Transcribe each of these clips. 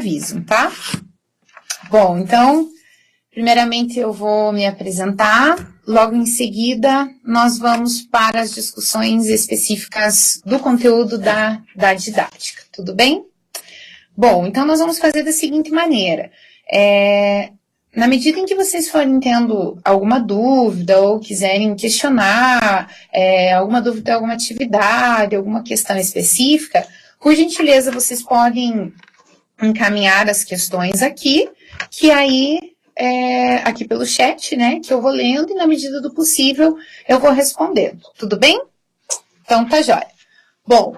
avisam, tá? Bom, então, primeiramente eu vou me apresentar, logo em seguida nós vamos para as discussões específicas do conteúdo da didática, tudo bem? Bom, então nós vamos fazer da seguinte maneira, na medida em que vocês forem tendo alguma dúvida ou quiserem questionar alguma dúvida, alguma atividade, alguma questão específica, por gentileza vocês podem encaminhar as questões aqui, que aí, aqui pelo chat, né, que eu vou lendo e na medida do possível eu vou respondendo, tudo bem? Então tá jóia. Bom,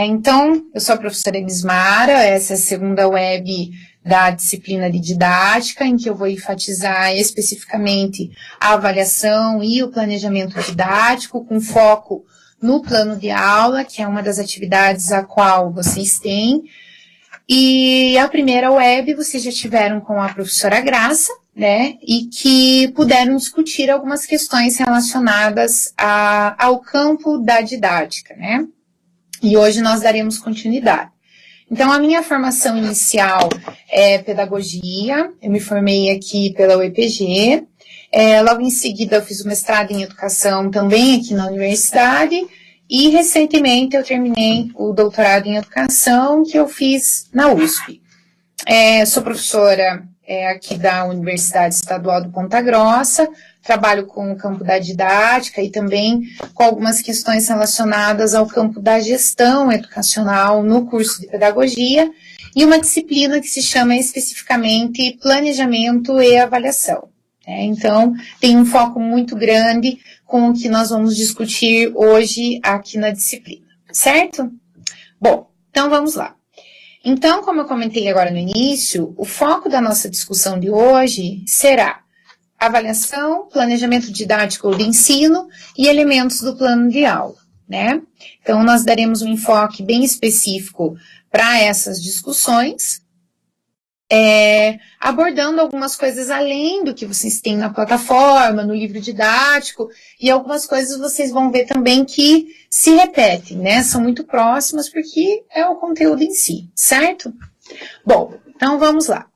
então eu sou a professora Elismara, essa é a segunda web da disciplina de didática, em que eu vou enfatizar especificamente a avaliação e o planejamento didático, com foco no plano de aula, que é uma das atividades a qual vocês têm. E a primeira web vocês já tiveram com a professora Graça, né, e que puderam discutir algumas questões relacionadas ao campo da didática, né, e hoje nós daremos continuidade. Então, a minha formação inicial é pedagogia, eu me formei aqui pela UEPG, logo em seguida eu fiz o mestrado em educação também aqui na universidade, e recentemente eu terminei o doutorado em educação que eu fiz na USP. Sou professora aqui da Universidade Estadual do Ponta Grossa, trabalho com o campo da didática e também com algumas questões relacionadas ao campo da gestão educacional no curso de pedagogia e uma disciplina que se chama especificamente planejamento e avaliação. Então, tem um foco muito grande com o que nós vamos discutir hoje aqui na disciplina, certo? Bom, então vamos lá. Então, como eu comentei agora no início, o foco da nossa discussão de hoje será avaliação, planejamento didático de ensino e elementos do plano de aula, né? Então, nós daremos um enfoque bem específico para essas discussões, abordando algumas coisas além do que vocês têm na plataforma, no livro didático, e algumas coisas vocês vão ver também que se repetem, né? São muito próximas porque é o conteúdo em si, certo? Bom, então vamos lá.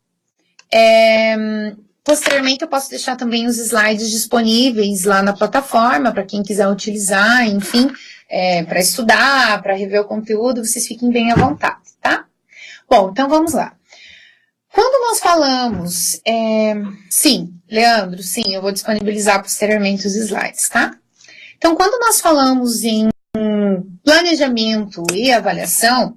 Posteriormente eu posso deixar também os slides disponíveis lá na plataforma, para quem quiser utilizar, enfim, para estudar, para rever o conteúdo, vocês fiquem bem à vontade, tá? Bom, então vamos lá. Quando nós falamos, sim, Leandro, sim, eu vou disponibilizar posteriormente os slides, tá? Então, quando nós falamos em planejamento e avaliação,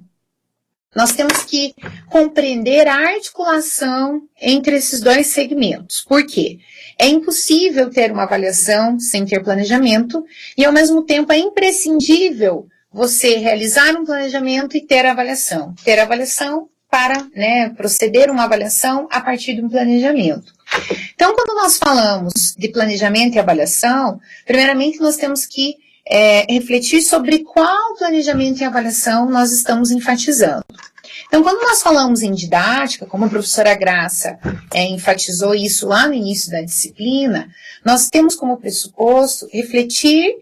nós temos que compreender a articulação entre esses dois segmentos. Por quê? É impossível ter uma avaliação sem ter planejamento e, ao mesmo tempo, é imprescindível você realizar um planejamento e ter avaliação. Ter avaliação para, né, proceder uma avaliação a partir de um planejamento. Então, quando nós falamos de planejamento e avaliação, primeiramente nós temos que refletir sobre qual planejamento e avaliação nós estamos enfatizando. Então, quando nós falamos em didática, como a professora Graça enfatizou isso lá no início da disciplina, nós temos como pressuposto refletir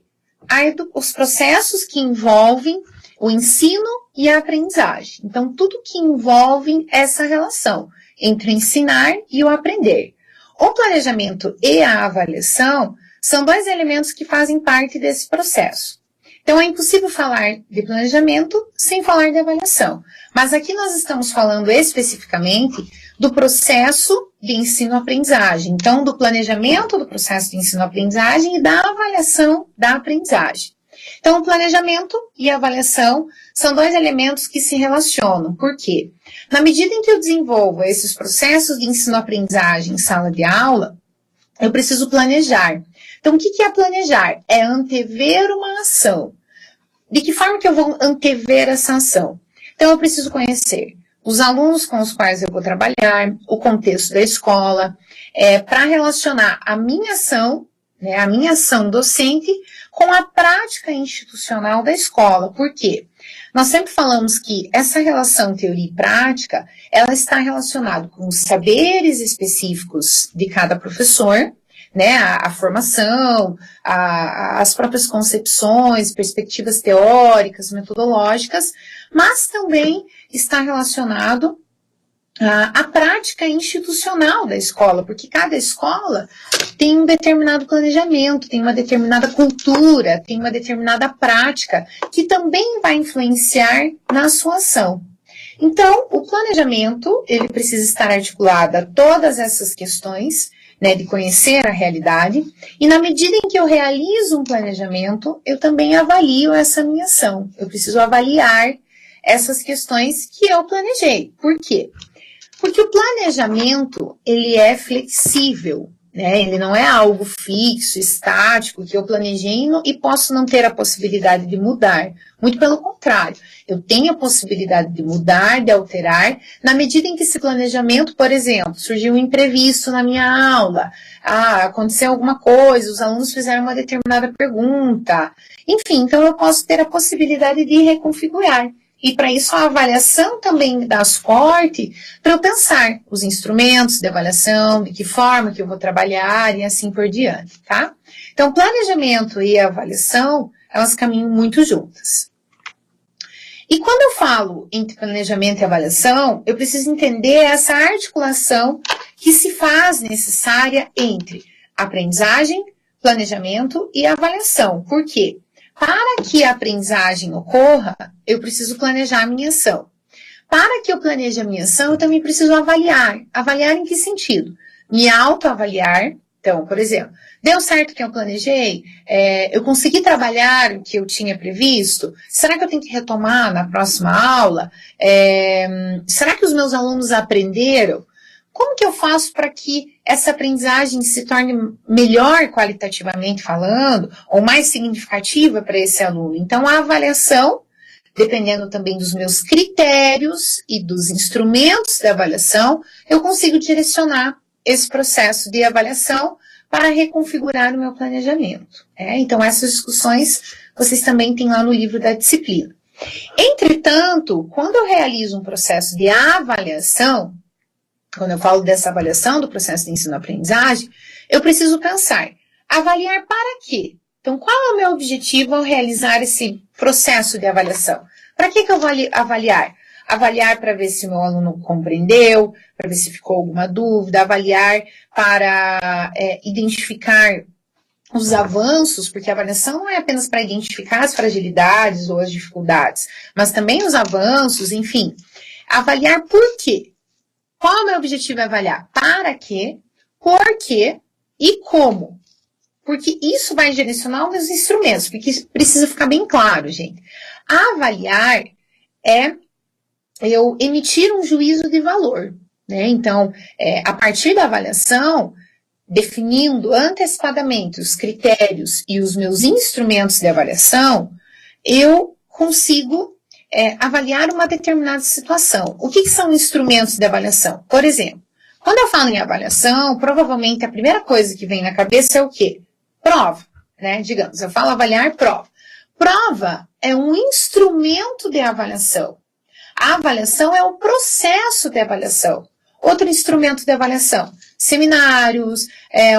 os processos que envolvem o ensino e a aprendizagem. Então, tudo que envolve essa relação entre o ensinar e o aprender. O planejamento e a avaliação são dois elementos que fazem parte desse processo. Então, é impossível falar de planejamento sem falar de avaliação. Mas aqui nós estamos falando especificamente do processo de ensino-aprendizagem. Então, do planejamento do processo de ensino-aprendizagem e da avaliação da aprendizagem. Então, o planejamento e a avaliação são dois elementos que se relacionam. Por quê? Na medida em que eu desenvolvo esses processos de ensino-aprendizagem em sala de aula, eu preciso planejar. Então, o que é planejar? É antever uma ação. De que forma que eu vou antever essa ação? Então, eu preciso conhecer os alunos com os quais eu vou trabalhar, o contexto da escola, para relacionar a minha ação, né, a minha ação docente, com a prática institucional da escola. Por quê? Nós sempre falamos que essa relação teoria e prática, ela está relacionada com os saberes específicos de cada professor, né, a formação, as próprias concepções, perspectivas teóricas, metodológicas, mas também está relacionado a prática institucional da escola, porque cada escola tem um determinado planejamento, tem uma determinada cultura, tem uma determinada prática, que também vai influenciar na sua ação. Então, o planejamento, ele precisa estar articulado a todas essas questões, né, de conhecer a realidade, e na medida em que eu realizo um planejamento, eu também avalio essa minha ação. Eu preciso avaliar essas questões que eu planejei. Por quê? Porque o planejamento, ele é flexível, né? Ele não é algo fixo, estático, que eu planejei e posso não ter a possibilidade de mudar. Muito pelo contrário, eu tenho a possibilidade de mudar, de alterar, na medida em que esse planejamento, por exemplo, surgiu um imprevisto na minha aula, aconteceu alguma coisa, os alunos fizeram uma determinada pergunta, enfim, então eu posso ter a possibilidade de reconfigurar. E para isso a avaliação também me dá suporte para eu pensar os instrumentos de avaliação, de que forma que eu vou trabalhar e assim por diante, tá? Então, planejamento e avaliação, elas caminham muito juntas. E quando eu falo entre planejamento e avaliação, eu preciso entender essa articulação que se faz necessária entre aprendizagem, planejamento e avaliação. Por quê? Para que a aprendizagem ocorra, eu preciso planejar a minha ação. Para que eu planeje a minha ação, eu também preciso avaliar. Avaliar em que sentido? Me autoavaliar. Então, por exemplo, deu certo o que eu planejei? Eu consegui trabalhar o que eu tinha previsto? Será que eu tenho que retomar na próxima aula? Será que os meus alunos aprenderam? Como que eu faço para que essa aprendizagem se torne melhor qualitativamente falando, ou mais significativa para esse aluno? Então, a avaliação, dependendo também dos meus critérios e dos instrumentos de avaliação, eu consigo direcionar esse processo de avaliação para reconfigurar o meu planejamento. Então, essas discussões vocês também têm lá no livro da disciplina. Entretanto, quando eu realizo um processo de avaliação, quando eu falo dessa avaliação do processo de ensino-aprendizagem, eu preciso pensar, avaliar para quê? Então, qual é o meu objetivo ao realizar esse processo de avaliação? Para que eu vou avaliar? Avaliar para ver se o meu aluno compreendeu, para ver se ficou alguma dúvida, avaliar para identificar os avanços, porque a avaliação não é apenas para identificar as fragilidades ou as dificuldades, mas também os avanços, enfim. Avaliar por quê? Qual é o meu objetivo? Avaliar para quê, por quê e como. Porque isso vai direcionar os meus instrumentos, porque precisa ficar bem claro, gente. Avaliar é eu emitir um juízo de valor, né? Então, a partir da avaliação, definindo antecipadamente os critérios e os meus instrumentos de avaliação, eu consigo avaliar uma determinada situação. O que são instrumentos de avaliação? Por exemplo, quando eu falo em avaliação, provavelmente a primeira coisa que vem na cabeça é o quê? Prova, né? Digamos, eu falo avaliar prova. Prova é um instrumento de avaliação. A avaliação é o processo de avaliação. Outro instrumento de avaliação, seminários,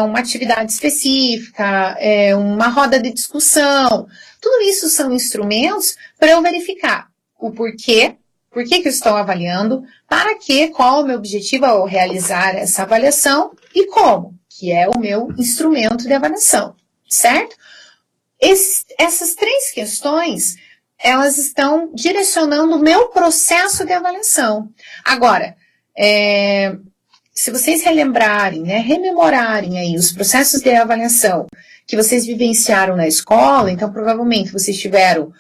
uma atividade específica, uma roda de discussão. Tudo isso são instrumentos para eu verificar o porquê, por que eu estou avaliando, para quê, qual é o meu objetivo ao realizar essa avaliação e como, que é o meu instrumento de avaliação, certo? Essas três questões, elas estão direcionando o meu processo de avaliação. Agora, se vocês relembrarem, né, rememorarem aí os processos de avaliação que vocês vivenciaram na escola, então provavelmente vocês tiveram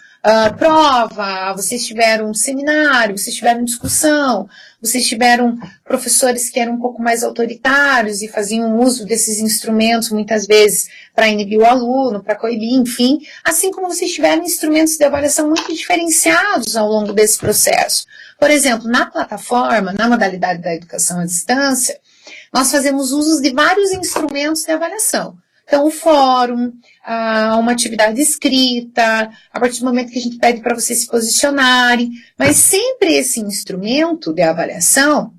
prova, vocês tiveram seminário, vocês tiveram discussão, vocês tiveram professores que eram um pouco mais autoritários e faziam uso desses instrumentos muitas vezes para inibir o aluno, para coibir, enfim, assim como vocês tiveram instrumentos de avaliação muito diferenciados ao longo desse processo. Por exemplo, na plataforma, na modalidade da educação à distância, nós fazemos uso de vários instrumentos de avaliação. Então, o fórum, uma atividade escrita, a partir do momento que a gente pede para vocês se posicionarem, mas sempre esse instrumento de avaliação,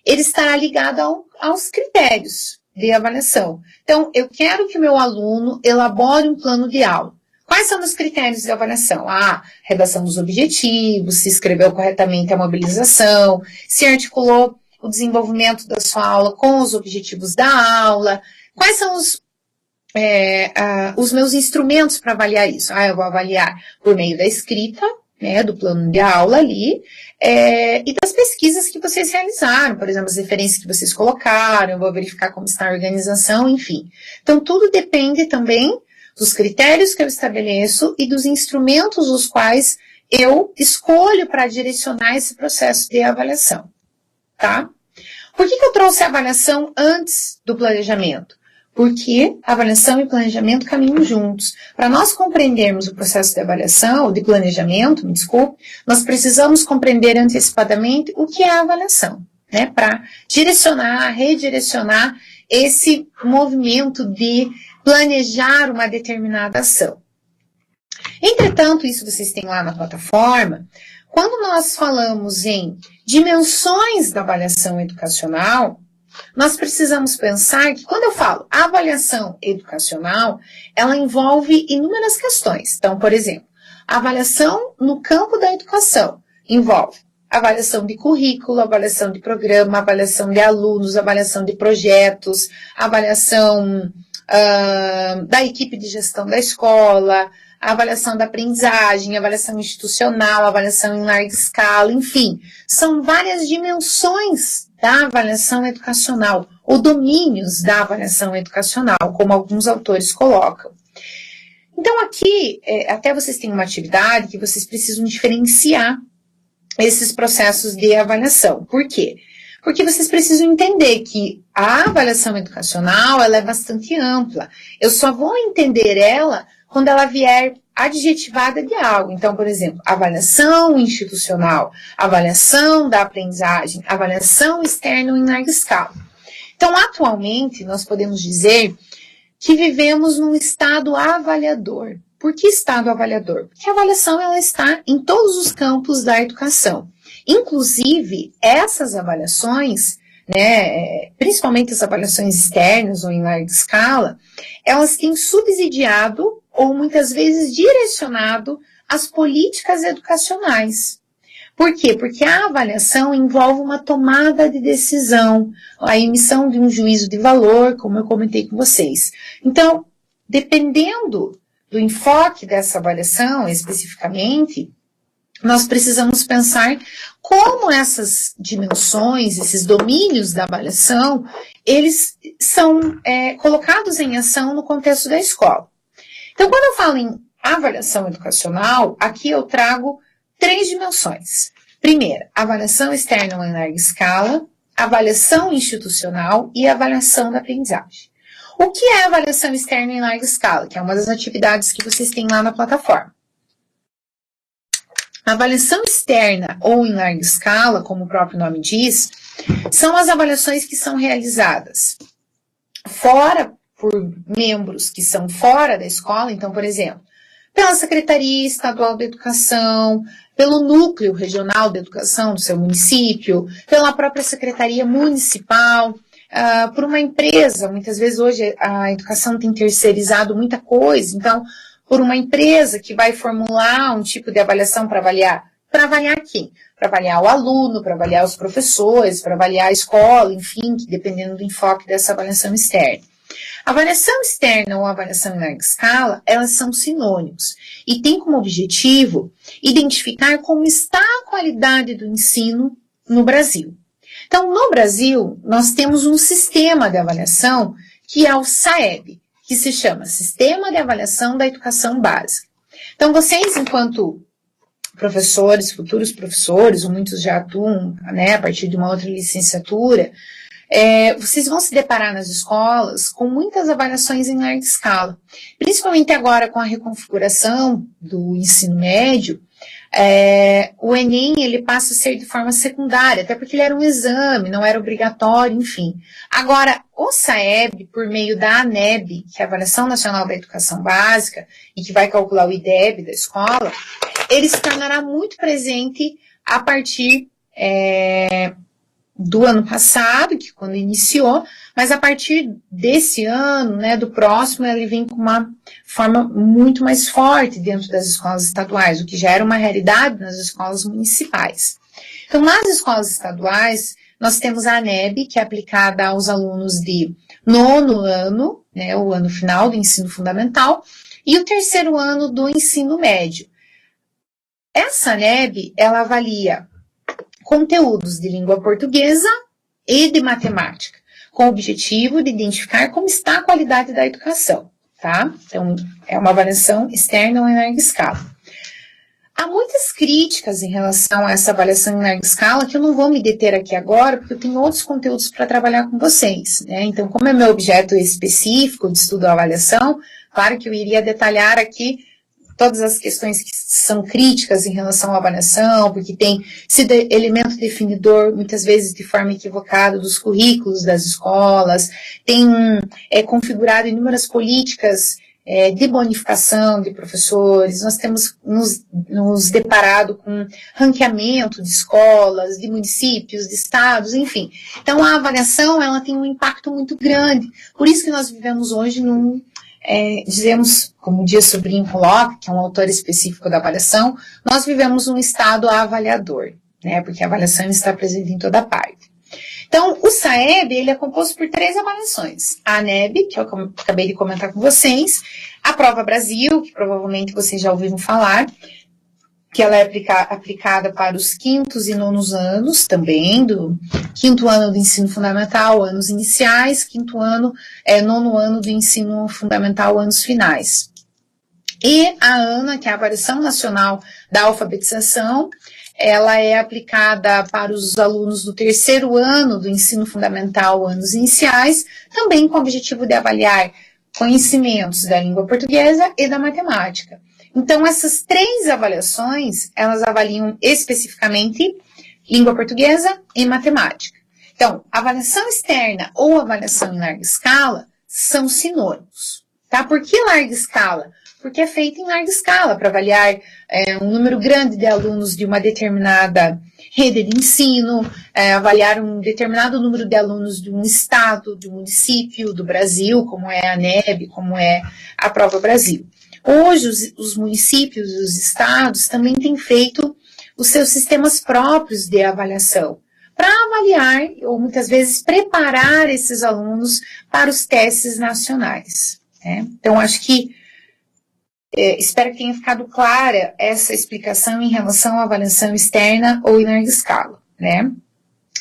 ele estará ligado aos critérios de avaliação. Então, eu quero que o meu aluno elabore um plano de aula. Quais são os critérios de avaliação? Redação dos objetivos, se escreveu corretamente a mobilização, se articulou o desenvolvimento da sua aula com os objetivos da aula, quais são os meus instrumentos para avaliar isso. Eu vou avaliar por meio da escrita, né, do plano de aula ali, e das pesquisas que vocês realizaram, por exemplo, as referências que vocês colocaram, eu vou verificar como está a organização, enfim. Então, tudo depende também dos critérios que eu estabeleço e dos instrumentos os quais eu escolho para direcionar esse processo de avaliação, tá? Por que eu trouxe a avaliação antes do planejamento? Porque avaliação e planejamento caminham juntos. Para nós compreendermos o processo de avaliação, de planejamento, me desculpe, nós precisamos compreender antecipadamente o que é a avaliação, né? Para direcionar, redirecionar esse movimento de planejar uma determinada ação. Entretanto, isso vocês têm lá na plataforma, quando nós falamos em dimensões da avaliação educacional, nós precisamos pensar que quando eu falo avaliação educacional, ela envolve inúmeras questões. Então, por exemplo, a avaliação no campo da educação envolve avaliação de currículo, avaliação de programa, avaliação de alunos, avaliação de projetos, avaliação da equipe de gestão da escola, avaliação da aprendizagem, avaliação institucional, avaliação em larga escala, enfim, são várias dimensões da avaliação educacional, ou domínios da avaliação educacional, como alguns autores colocam. Então aqui, até vocês têm uma atividade que vocês precisam diferenciar esses processos de avaliação. Por quê? Porque vocês precisam entender que a avaliação educacional, ela é bastante ampla. Eu só vou entender ela quando ela vier adjetivada de algo. Então, por exemplo, avaliação institucional, avaliação da aprendizagem, avaliação externa em larga escala. Então, atualmente, nós podemos dizer que vivemos num estado avaliador. Por que estado avaliador? Porque a avaliação ela está em todos os campos da educação. Inclusive, essas avaliações, né, principalmente as avaliações externas ou em larga escala, elas têm subsidiado ou muitas vezes direcionado as políticas educacionais. Por quê? Porque a avaliação envolve uma tomada de decisão, a emissão de um juízo de valor, como eu comentei com vocês. Então, dependendo do enfoque dessa avaliação, especificamente, nós precisamos pensar como essas dimensões, esses domínios da avaliação, eles são colocados em ação no contexto da escola. Então, quando eu falo em avaliação educacional, aqui eu trago 3 dimensões. Primeira, avaliação externa em larga escala, avaliação institucional e avaliação da aprendizagem. O que é avaliação externa em larga escala? Que é uma das atividades que vocês têm lá na plataforma. A avaliação externa ou em larga escala, como o próprio nome diz, são as avaliações que são realizadas por membros que são fora da escola. Então, por exemplo, pela Secretaria Estadual de Educação, pelo Núcleo Regional de Educação do seu município, pela própria Secretaria Municipal, por uma empresa. Muitas vezes hoje a educação tem terceirizado muita coisa, então, por uma empresa que vai formular um tipo de avaliação para avaliar. Para avaliar quem? Para avaliar o aluno, para avaliar os professores, para avaliar a escola, enfim, dependendo do enfoque dessa avaliação externa. Avaliação externa ou avaliação em larga escala, elas são sinônimos e têm como objetivo identificar como está a qualidade do ensino no Brasil. Então, no Brasil, nós temos um sistema de avaliação que é o SAEB, que se chama Sistema de Avaliação da Educação Básica. Então, vocês, enquanto professores, futuros professores, ou muitos já atuam, né, a partir de uma outra licenciatura, vocês vão se deparar nas escolas com muitas avaliações em larga escala. Principalmente agora com a reconfiguração do ensino médio, o Enem ele passa a ser de forma secundária, até porque ele era um exame, não era obrigatório, enfim. Agora, o SAEB, por meio da ANEB, que é a Avaliação Nacional da Educação Básica, e que vai calcular o IDEB da escola, ele se tornará muito presente a partir do ano passado, que quando iniciou, mas a partir desse ano, né, do próximo, ele vem com uma forma muito mais forte dentro das escolas estaduais, o que já era uma realidade nas escolas municipais. Então, nas escolas estaduais, Nós temos a ANEB, que é aplicada aos alunos de nono ano, né, o ano final do ensino fundamental, e o terceiro ano do ensino médio. Essa ANEB, ela avalia conteúdos de língua portuguesa e de matemática, com o objetivo de identificar como está a qualidade da educação, tá? Então, é uma avaliação externa ou em larga escala. Há muitas críticas em relação a essa avaliação em larga escala, que eu não vou me deter aqui agora, porque eu tenho outros conteúdos para trabalhar com vocês, né? Então, como é meu objeto específico de estudo da avaliação, claro que eu iria detalhar aqui todas as questões que são críticas em relação à avaliação, porque tem sido elemento definidor, muitas vezes de forma equivocada, dos currículos das escolas, tem configurado inúmeras políticas de bonificação de professores, nós temos nos deparado com ranqueamento de escolas, de municípios, de estados, enfim. Então, a avaliação, ela tem um impacto muito grande. Por isso que nós vivemos hoje dizemos, como o Dias Sobrinho coloca, que é um autor específico da avaliação, nós vivemos um estado avaliador, né, porque a avaliação está presente em toda parte. Então, o SAEB, ele é composto por 3 avaliações. A ANEB, que eu acabei de comentar com vocês, a Prova Brasil, que provavelmente vocês já ouviram falar, que ela é aplicada para os 5º e 9º anos também, do 5º ano do ensino fundamental, anos iniciais, 5º ano, 9º ano do ensino fundamental, anos finais. E a ANA, que é a Avaliação Nacional da Alfabetização, ela é aplicada para os alunos do 3º ano do ensino fundamental, anos iniciais, também com o objetivo de avaliar conhecimentos da língua portuguesa e da matemática. Então, essas 3 avaliações, elas avaliam especificamente língua portuguesa e matemática. Então, avaliação externa ou avaliação em larga escala são sinônimos, tá? Por que larga escala? Porque é feita em larga escala, para avaliar um número grande de alunos de uma determinada rede de ensino, avaliar um determinado número de alunos de um estado, de um município do Brasil, como é a ANEB, como é a Prova Brasil. Hoje, os municípios e os estados também têm feito os seus sistemas próprios de avaliação, para avaliar, ou muitas vezes preparar esses alunos para os testes nacionais, né? Então, acho que espero que tenha ficado clara essa explicação em relação à avaliação externa ou em larga escala, né?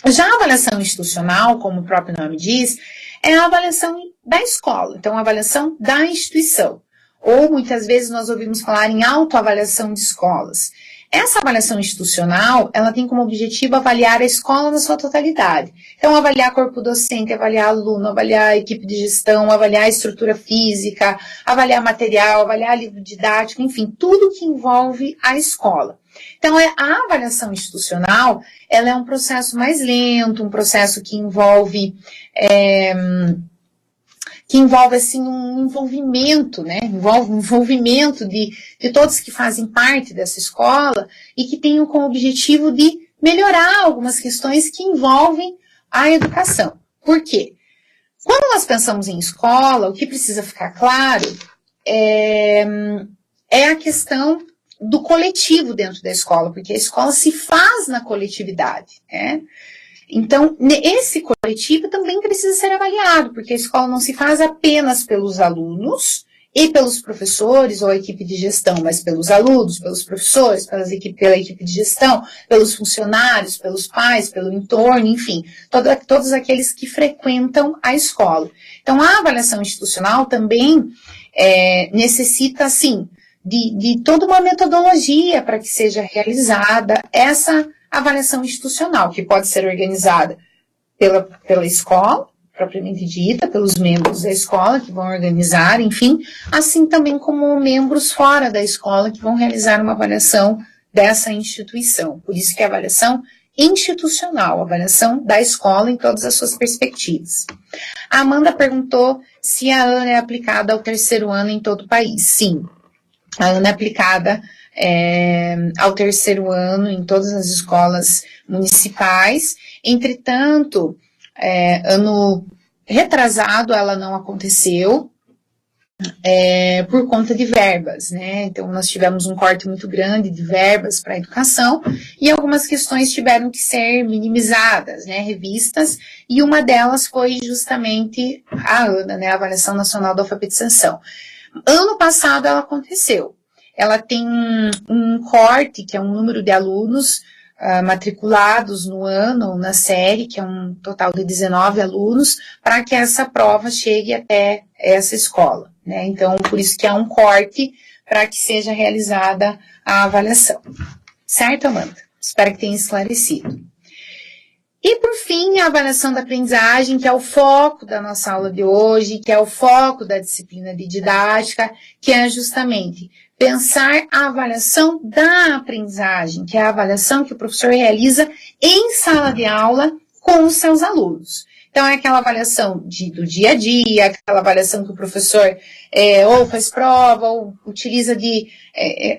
Já a avaliação institucional, como o próprio nome diz, é a avaliação da escola, então a avaliação da instituição. Ou muitas vezes nós ouvimos falar em autoavaliação de escolas. Essa avaliação institucional, ela tem como objetivo avaliar a escola na sua totalidade. Então, avaliar corpo docente, avaliar aluno, avaliar a equipe de gestão, avaliar a estrutura física, avaliar material, avaliar livro didático, enfim, tudo que envolve a escola. Então, a avaliação institucional, ela é um processo mais lento, um processo que envolve assim, um envolvimento, né? Envolve um envolvimento de todos que fazem parte dessa escola e que tenham como objetivo de melhorar algumas questões que envolvem a educação. Por quê? Quando nós pensamos em escola, o que precisa ficar claro é a questão do coletivo dentro da escola, porque a escola se faz na coletividade, né? Então, esse coletivo também precisa ser avaliado, porque a escola não se faz apenas pelos alunos e pelos professores ou a equipe de gestão, mas pelos alunos, pelos professores, pela equipe de gestão, pelos funcionários, pelos pais, pelo entorno, enfim, todos aqueles que frequentam a escola. Então, a avaliação institucional também necessita, assim, de toda uma metodologia para que seja realizada essa avaliação institucional, que pode ser organizada pela escola, propriamente dita, pelos membros da escola que vão organizar, enfim, assim também como membros fora da escola que vão realizar uma avaliação dessa instituição. Por isso que é a avaliação institucional, a avaliação da escola em todas as suas perspectivas. A Amanda perguntou se a ANA é aplicada ao 3º ano em todo o país. Sim, a ANA é aplicada ao 3º ano em todas as escolas municipais. Entretanto, ano retrasado ela não aconteceu, por conta de verbas, né? Então, nós tivemos um corte muito grande de verbas para a educação e algumas questões tiveram que ser minimizadas, né, revistas, e uma delas foi justamente a ANA, né, a Avaliação Nacional da Alfabetização. Ano passado ela aconteceu. Ela tem um corte, que é um número de alunos matriculados no ano, na série, que é um total de 19 alunos, para que essa prova chegue até essa escola, né? Então, por isso que há um corte para que seja realizada a avaliação. Certo, Amanda? Espero que tenha esclarecido. E, por fim, a avaliação da aprendizagem, que é o foco da nossa aula de hoje, que é o foco da disciplina de didática, que é justamente pensar a avaliação da aprendizagem, que é a avaliação que o professor realiza em sala de aula com os seus alunos. Então, é aquela avaliação do dia a dia, aquela avaliação que o professor ou faz prova, ou utiliza de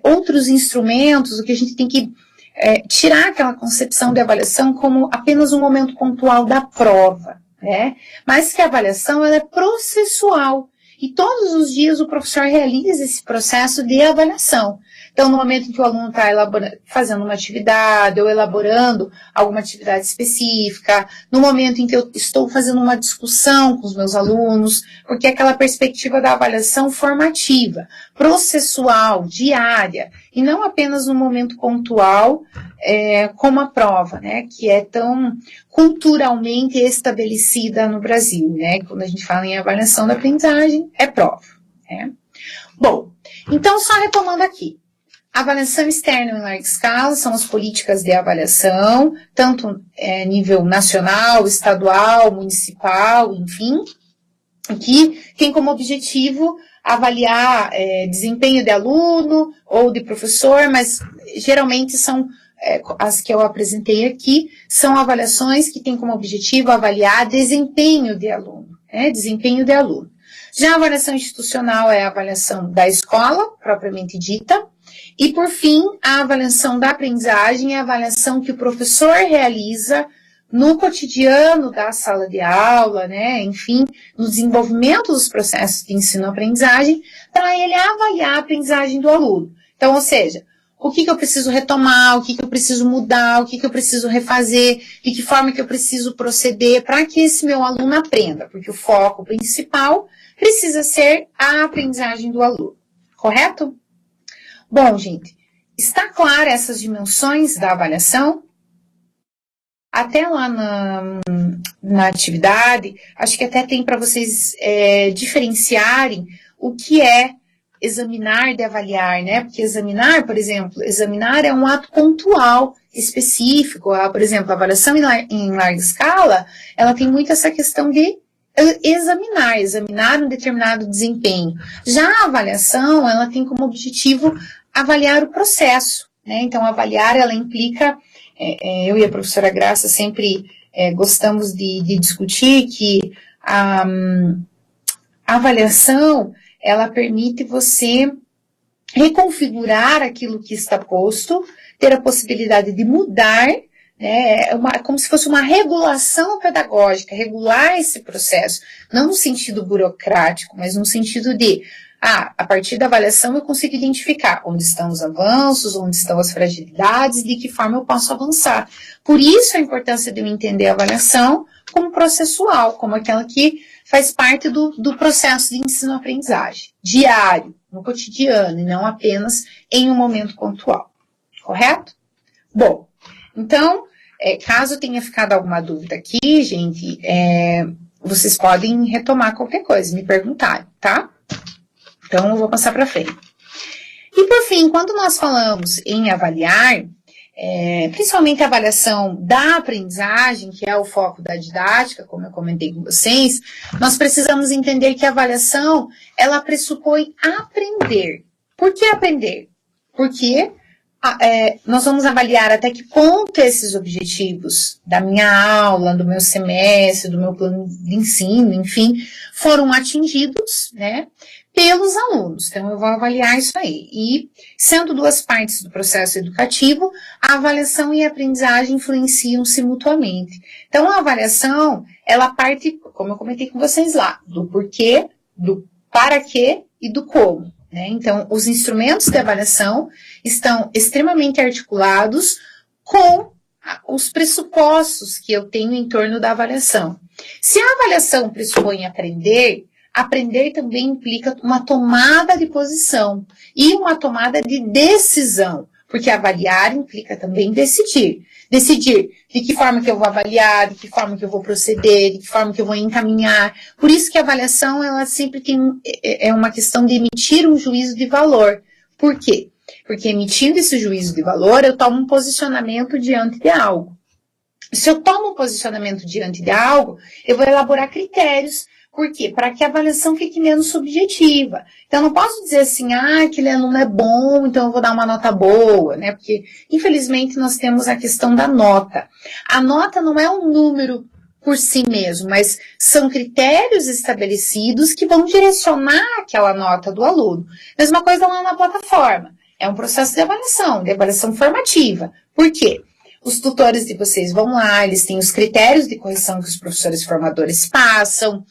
outros instrumentos, o que a gente tem que tirar aquela concepção de avaliação como apenas um momento pontual da prova, né? Mas que a avaliação ela é processual. E todos os dias o professor realiza esse processo de avaliação. Então, no momento em que o aluno está fazendo uma atividade ou elaborando alguma atividade específica, no momento em que eu estou fazendo uma discussão com os meus alunos, porque é aquela perspectiva da avaliação formativa, processual, diária, e não apenas no momento pontual, como a prova, né, que é tão culturalmente estabelecida no Brasil, né, quando a gente fala em avaliação da aprendizagem, é prova, né. Bom, então só retomando aqui, avaliação externa em larga escala são as políticas de avaliação, tanto nível nacional, estadual, municipal, enfim, que tem como objetivo avaliar desempenho de aluno ou de professor, mas geralmente são as que eu apresentei aqui, são avaliações que têm como objetivo avaliar desempenho de aluno, né, desempenho de aluno. Já a avaliação institucional é a avaliação da escola, propriamente dita, e, por fim, a avaliação da aprendizagem é a avaliação que o professor realiza no cotidiano da sala de aula, né, enfim, no desenvolvimento dos processos de ensino-aprendizagem, para ele avaliar a aprendizagem do aluno. Então, ou seja, o que eu preciso retomar, o que eu preciso mudar, o que eu preciso refazer, de que forma que eu preciso proceder para que esse meu aluno aprenda, porque o foco principal precisa ser a aprendizagem do aluno, correto? Bom, gente, está clara essas dimensões da avaliação? Até lá na atividade, acho que até tem para vocês diferenciarem o que é examinar de avaliar, né? Porque examinar, por exemplo, examinar é um ato pontual, específico. Por exemplo, a avaliação em larga escala, ela tem muito essa questão de examinar um determinado desempenho. Já a avaliação, ela tem como objetivo avaliar o processo, né? Então, avaliar, ela implica, eu e a professora Graça sempre gostamos de discutir que a avaliação, ela permite você reconfigurar aquilo que está posto, ter a possibilidade de mudar, né, como se fosse uma regulação pedagógica, regular esse processo, não no sentido burocrático, mas no sentido de, a partir da avaliação eu consigo identificar onde estão os avanços, onde estão as fragilidades, de que forma eu posso avançar. Por isso a importância de eu entender a avaliação como processual, como aquela que faz parte do processo de ensino-aprendizagem, diário, no cotidiano, e não apenas em um momento pontual, correto? Bom, então, caso tenha ficado alguma dúvida aqui, gente, vocês podem retomar qualquer coisa, me perguntarem, tá? Então, eu vou passar para frente. E, por fim, quando nós falamos em avaliar, principalmente a avaliação da aprendizagem, que é o foco da didática, como eu comentei com vocês, nós precisamos entender que a avaliação, ela pressupõe aprender. Por que aprender? Porque nós vamos avaliar até que ponto esses objetivos da minha aula, do meu semestre, do meu plano de ensino, enfim, foram atingidos, né, pelos alunos. Então, eu vou avaliar isso aí. E, sendo duas partes do processo educativo, a avaliação e a aprendizagem influenciam-se mutuamente. Então, a avaliação, ela parte, como eu comentei com vocês lá, do porquê, do para quê e do como, né? Então, os instrumentos de avaliação estão extremamente articulados com os pressupostos que eu tenho em torno da avaliação. Se a avaliação pressupõe aprender, aprender também implica uma tomada de posição e uma tomada de decisão, porque avaliar implica também decidir. Decidir de que forma que eu vou avaliar, de que forma que eu vou proceder, de que forma que eu vou encaminhar. Por isso que a avaliação, ela sempre tem uma questão de emitir um juízo de valor. Por quê? Porque emitindo esse juízo de valor, eu tomo um posicionamento diante de algo. Se eu tomo um posicionamento diante de algo, eu vou elaborar critérios. Por quê? Para que a avaliação fique menos subjetiva. Então, eu não posso dizer assim, aquele aluno é bom, então eu vou dar uma nota boa, né? Porque, infelizmente, nós temos a questão da nota. A nota não é um número por si mesmo, mas são critérios estabelecidos que vão direcionar aquela nota do aluno. Mesma coisa lá na plataforma. É um processo de avaliação formativa. Por quê? Os tutores de vocês vão lá, eles têm os critérios de correção que os professores formadores passam,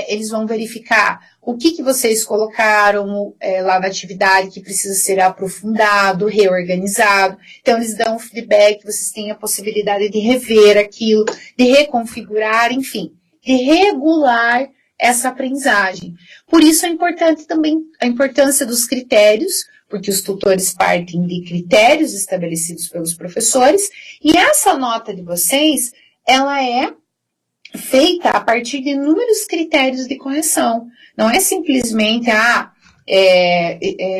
eles vão verificar o que vocês colocaram lá na atividade que precisa ser aprofundado, reorganizado. Então, eles dão um feedback, vocês têm a possibilidade de rever aquilo, de reconfigurar, enfim, de regular essa aprendizagem. Por isso é importante também a importância dos critérios, porque os tutores partem de critérios estabelecidos pelos professores, e essa nota de vocês, ela é feita a partir de inúmeros critérios de correção. Não é simplesmente,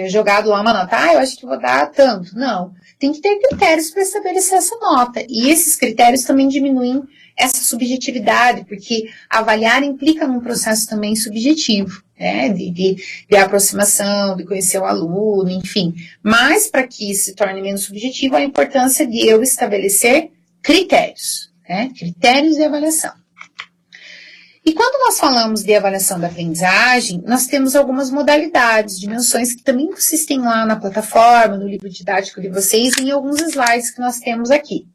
jogado lá uma nota, eu acho que vou dar tanto. Não, tem que ter critérios para estabelecer essa nota. E esses critérios também diminuem essa subjetividade, porque avaliar implica num processo também subjetivo, né, de aproximação, de conhecer o aluno, enfim. Mas, para que isso se torne menos subjetivo, a importância de eu estabelecer critérios, né, critérios de avaliação. E quando nós falamos de avaliação da aprendizagem, nós temos algumas modalidades, dimensões que também vocês têm lá na plataforma, no livro didático de vocês, e em alguns slides que nós temos aqui.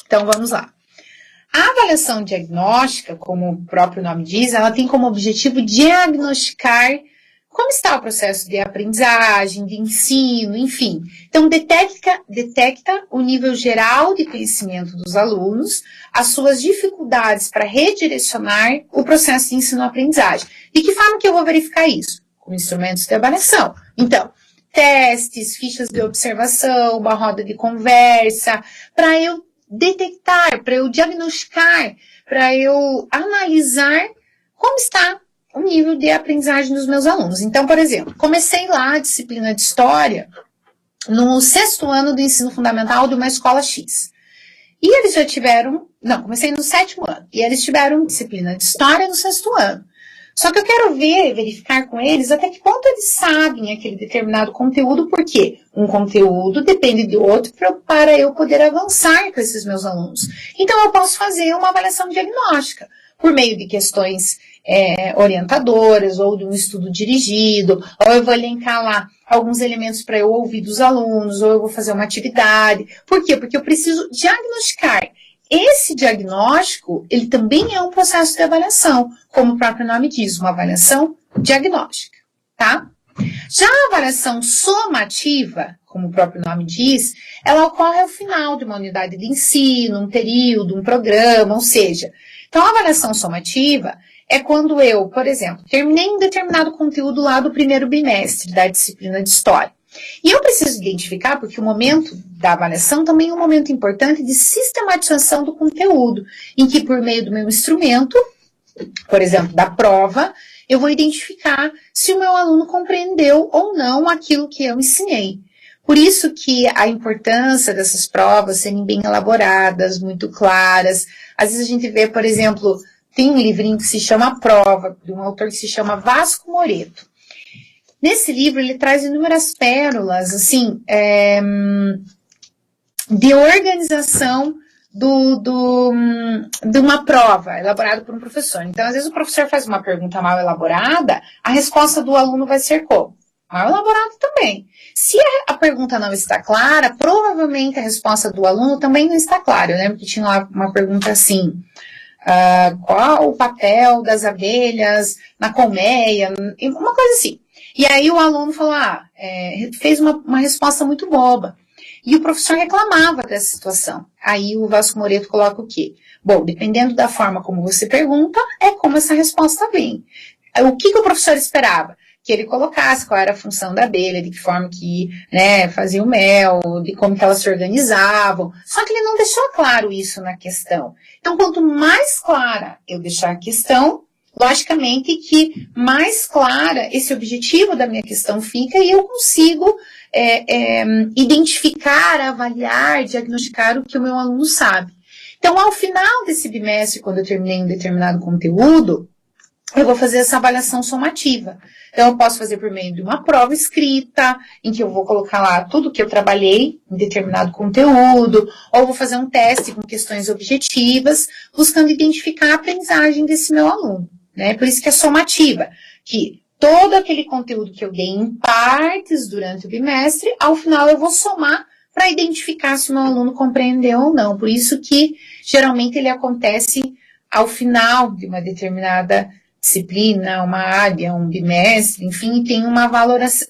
Então, vamos lá. A avaliação diagnóstica, como o próprio nome diz, ela tem como objetivo diagnosticar como está o processo de aprendizagem, de ensino, enfim. Então, detecta o nível geral de conhecimento dos alunos, as suas dificuldades para redirecionar o processo de ensino-aprendizagem. De que forma que eu vou verificar isso? Com instrumentos de avaliação. Então, testes, fichas de observação, uma roda de conversa, para eu detectar, para eu diagnosticar, para eu analisar como está o nível de aprendizagem dos meus alunos. Então, por exemplo, comecei lá a disciplina de História no 6º ano do ensino fundamental de uma escola X. E eles já tiveram, comecei no 7º ano, e eles tiveram disciplina de História no 6º ano. Só que eu quero verificar com eles até que ponto eles sabem aquele determinado conteúdo, porque um conteúdo depende do outro para eu poder avançar com esses meus alunos. Então, eu posso fazer uma avaliação diagnóstica por meio de questões orientadoras, ou de um estudo dirigido, ou eu vou elencar lá alguns elementos para eu ouvir dos alunos, ou eu vou fazer uma atividade. Por quê? Porque eu preciso diagnosticar. Esse diagnóstico, ele também é um processo de avaliação, como o próprio nome diz, uma avaliação diagnóstica, tá? Já a avaliação somativa, como o próprio nome diz, ela ocorre ao final de uma unidade de ensino, um período, um programa, ou seja, então a avaliação somativa é quando eu, por exemplo, terminei um determinado conteúdo lá do primeiro bimestre da disciplina de História. E eu preciso identificar, porque o momento da avaliação também é um momento importante de sistematização do conteúdo, em que por meio do meu instrumento, por exemplo, da prova, eu vou identificar se o meu aluno compreendeu ou não aquilo que eu ensinei. Por isso que a importância dessas provas serem bem elaboradas, muito claras. Às vezes a gente vê, por exemplo, tem um livrinho que se chama A Prova, de um autor que se chama Vasco Moreto. Nesse livro, ele traz inúmeras pérolas, assim, de organização de uma prova elaborada por um professor. Então, às vezes o professor faz uma pergunta mal elaborada, a resposta do aluno vai ser como? Mal elaborada também. Se a pergunta não está clara, provavelmente a resposta do aluno também não está clara. Eu lembro que tinha lá uma pergunta assim, qual o papel das abelhas na colmeia, uma coisa assim. E aí o aluno falou, fez uma resposta muito boba. E o professor reclamava dessa situação. Aí o Vasco Moreto coloca o quê? Bom, dependendo da forma como você pergunta, é como essa resposta vem. O que o professor esperava? Que ele colocasse qual era a função da abelha, de que forma que, né, fazia o mel, de como que elas se organizavam. Só que ele não deixou claro isso na questão. Então, quanto mais clara eu deixar a questão, logicamente que mais clara esse objetivo da minha questão fica e eu consigo identificar, avaliar, diagnosticar o que o meu aluno sabe. Então, ao final desse bimestre, quando eu terminei um determinado conteúdo, eu vou fazer essa avaliação somativa. Então, eu posso fazer por meio de uma prova escrita, em que eu vou colocar lá tudo que eu trabalhei em determinado conteúdo, ou vou fazer um teste com questões objetivas, buscando identificar a aprendizagem desse meu aluno, né? Por isso que é somativa, que todo aquele conteúdo que eu dei em partes durante o bimestre, ao final eu vou somar para identificar se o meu aluno compreendeu ou não. Por isso que, geralmente, ele acontece ao final de uma determinada disciplina, uma área, um bimestre, enfim, tem uma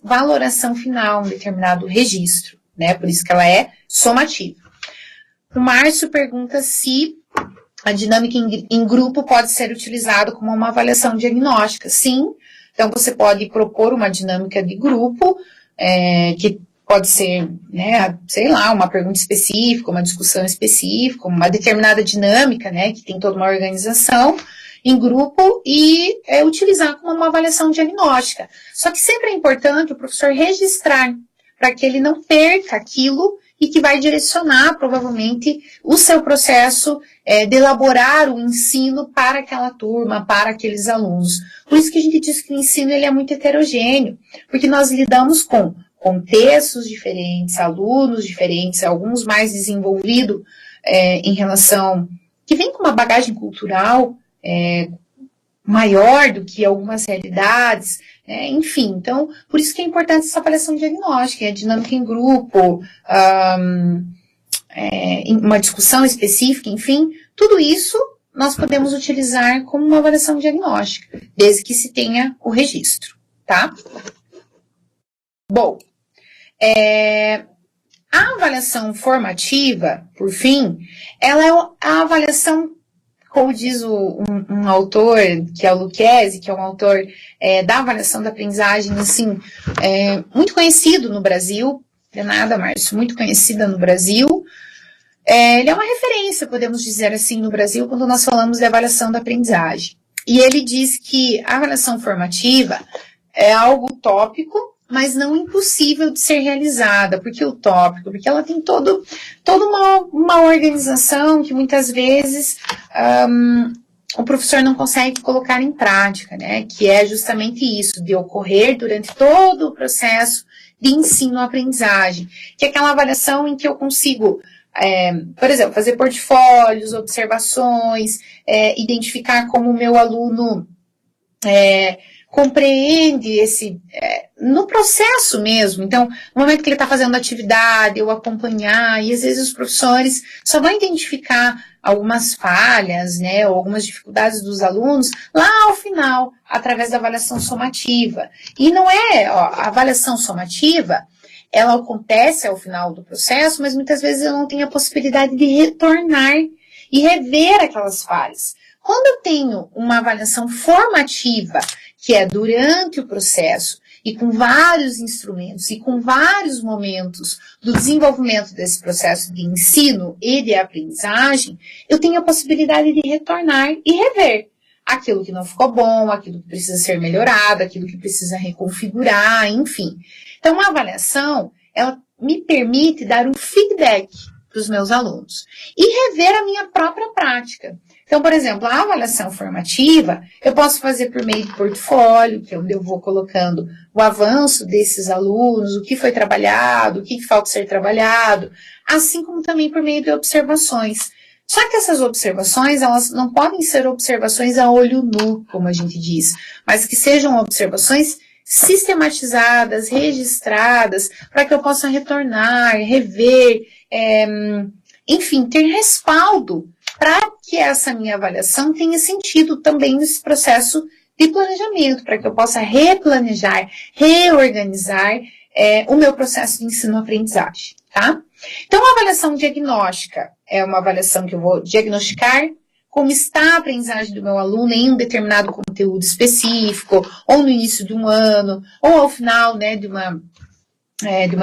valoração final, um determinado registro, né? Por isso que ela é somativa. O Márcio pergunta se a dinâmica em grupo pode ser utilizada como uma avaliação diagnóstica. Sim, então você pode propor uma dinâmica de grupo, que pode ser, né, sei lá, uma pergunta específica, uma discussão específica, uma determinada dinâmica, né, que tem toda uma organização em grupo e utilizar como uma avaliação diagnóstica. Só que sempre é importante o professor registrar, para que ele não perca aquilo e que vai direcionar, provavelmente, o seu processo de elaborar o ensino para aquela turma, para aqueles alunos. Por isso que a gente diz que o ensino ele é muito heterogêneo, porque nós lidamos com contextos diferentes, alunos diferentes, alguns mais desenvolvidos em relação, que vem com uma bagagem cultural maior do que algumas realidades, enfim. Então, por isso que é importante essa avaliação diagnóstica, a dinâmica em grupo, uma discussão específica, enfim, tudo isso nós podemos utilizar como uma avaliação diagnóstica, desde que se tenha o registro, tá? Bom, a avaliação formativa, por fim, ela é a avaliação, como diz um autor, que é o Lucchesi, que é um autor da avaliação da aprendizagem, assim, muito conhecido no Brasil, não é nada, Márcio, muito conhecida no Brasil. Ele é uma referência, podemos dizer assim, no Brasil, quando nós falamos de avaliação da aprendizagem. E ele diz que a avaliação formativa é algo utópico, mas não impossível de ser realizada. Por que utópico? Porque ela tem toda uma organização que muitas vezes o professor não consegue colocar em prática, né? Que é justamente isso, de ocorrer durante todo o processo de ensino-aprendizagem, que é aquela avaliação em que eu consigo, por exemplo, fazer portfólios, observações, identificar como o meu aluno compreende no processo mesmo. Então, no momento que ele está fazendo atividade, eu acompanhar, e às vezes os professores só vão identificar algumas falhas, né, ou algumas dificuldades dos alunos lá ao final, através da avaliação somativa. E não a avaliação somativa, ela acontece ao final do processo, mas muitas vezes eu não tenho a possibilidade de retornar e rever aquelas falhas. Quando eu tenho uma avaliação formativa, que é durante o processo, e com vários instrumentos, e com vários momentos do desenvolvimento desse processo de ensino e de aprendizagem, eu tenho a possibilidade de retornar e rever aquilo que não ficou bom, aquilo que precisa ser melhorado, aquilo que precisa reconfigurar, enfim. Então, a avaliação, ela me permite dar um feedback para os meus alunos e rever a minha própria prática. Então, por exemplo, a avaliação formativa, eu posso fazer por meio de portfólio, que é onde eu vou colocando o avanço desses alunos, o que foi trabalhado, o que falta ser trabalhado, assim como também por meio de observações. Só que essas observações, elas não podem ser observações a olho nu, como a gente diz, mas que sejam observações sistematizadas, registradas, para que eu possa retornar, rever, enfim, ter respaldo para que essa minha avaliação tenha sentido também nesse processo de planejamento, para que eu possa replanejar, reorganizar o meu processo de ensino-aprendizagem, tá? Então, a avaliação diagnóstica é uma avaliação que eu vou diagnosticar como está a aprendizagem do meu aluno em um determinado conteúdo específico, ou no início de um ano, ou ao final, né, de uma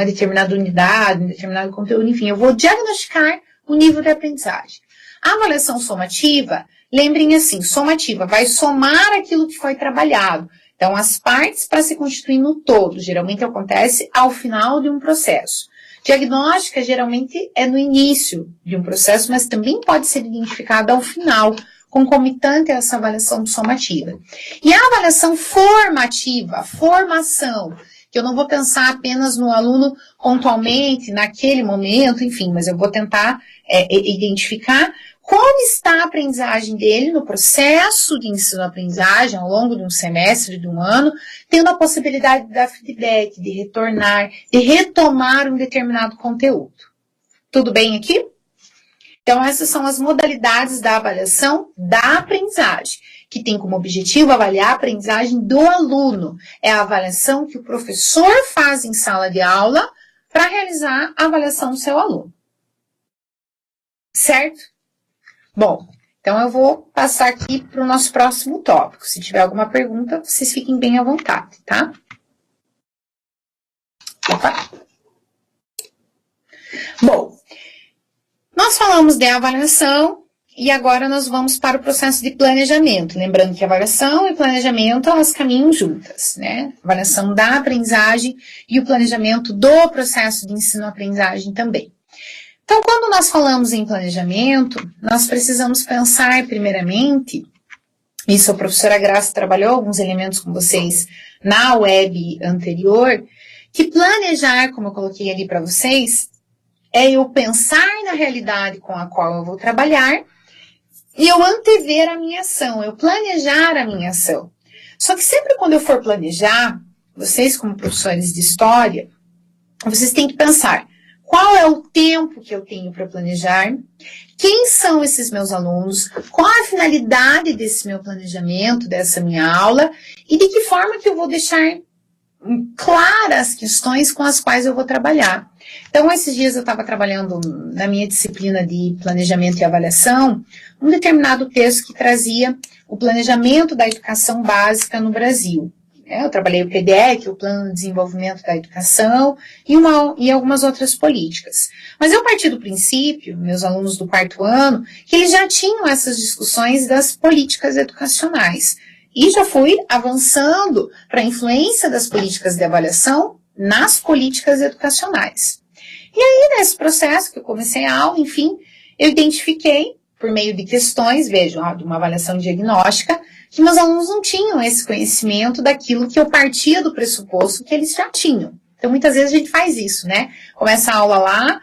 determinada unidade, um determinado conteúdo, enfim, eu vou diagnosticar o nível de aprendizagem. A avaliação somativa, lembrem assim, somativa vai somar aquilo que foi trabalhado. Então, as partes para se constituir no todo, geralmente acontece ao final de um processo. Diagnóstica, geralmente, é no início de um processo, mas também pode ser identificada ao final, concomitante a essa avaliação somativa. E a avaliação formativa, a formação, que eu não vou pensar apenas no aluno pontualmente, naquele momento, enfim, mas eu vou tentar identificar como está a aprendizagem dele no processo de ensino-aprendizagem ao longo de um semestre, de um ano, tendo a possibilidade de dar feedback, de retornar, de retomar um determinado conteúdo. Tudo bem aqui? Então, essas são as modalidades da avaliação da aprendizagem, que tem como objetivo avaliar a aprendizagem do aluno. É a avaliação que o professor faz em sala de aula para realizar a avaliação do seu aluno. Certo? Bom, então eu vou passar aqui para o nosso próximo tópico. Se tiver alguma pergunta, vocês fiquem bem à vontade, tá? Opa! Bom, nós falamos de avaliação e agora nós vamos para o processo de planejamento. Lembrando que avaliação e planejamento, elas caminham juntas, né? Avaliação da aprendizagem e o planejamento do processo de ensino-aprendizagem também. Então, quando nós falamos em planejamento, nós precisamos pensar, primeiramente, isso a professora Graça trabalhou alguns elementos com vocês na web anterior, que planejar, como eu coloquei ali para vocês, é eu pensar na realidade com a qual eu vou trabalhar e eu antever a minha ação, eu planejar a minha ação. Só que sempre quando eu for planejar, vocês como professores de história, vocês têm que pensar, qual é o tempo que eu tenho para planejar? Quem são esses meus alunos? Qual a finalidade desse meu planejamento, dessa minha aula? E de que forma que eu vou deixar claras as questões com as quais eu vou trabalhar? Então, esses dias eu estava trabalhando na minha disciplina de planejamento e avaliação, um determinado texto que trazia o planejamento da educação básica no Brasil. Eu trabalhei o PDE, o Plano de Desenvolvimento da Educação, e algumas outras políticas. Mas eu parti do princípio, meus alunos do 4º ano, que eles já tinham essas discussões das políticas educacionais. E já fui avançando para a influência das políticas de avaliação nas políticas educacionais. E aí, nesse processo que eu comecei a aula, enfim, eu identifiquei, por meio de questões, vejam, de uma avaliação diagnóstica, que meus alunos não tinham esse conhecimento daquilo que eu partia do pressuposto que eles já tinham. Então, muitas vezes a gente faz isso, né? Começa a aula lá,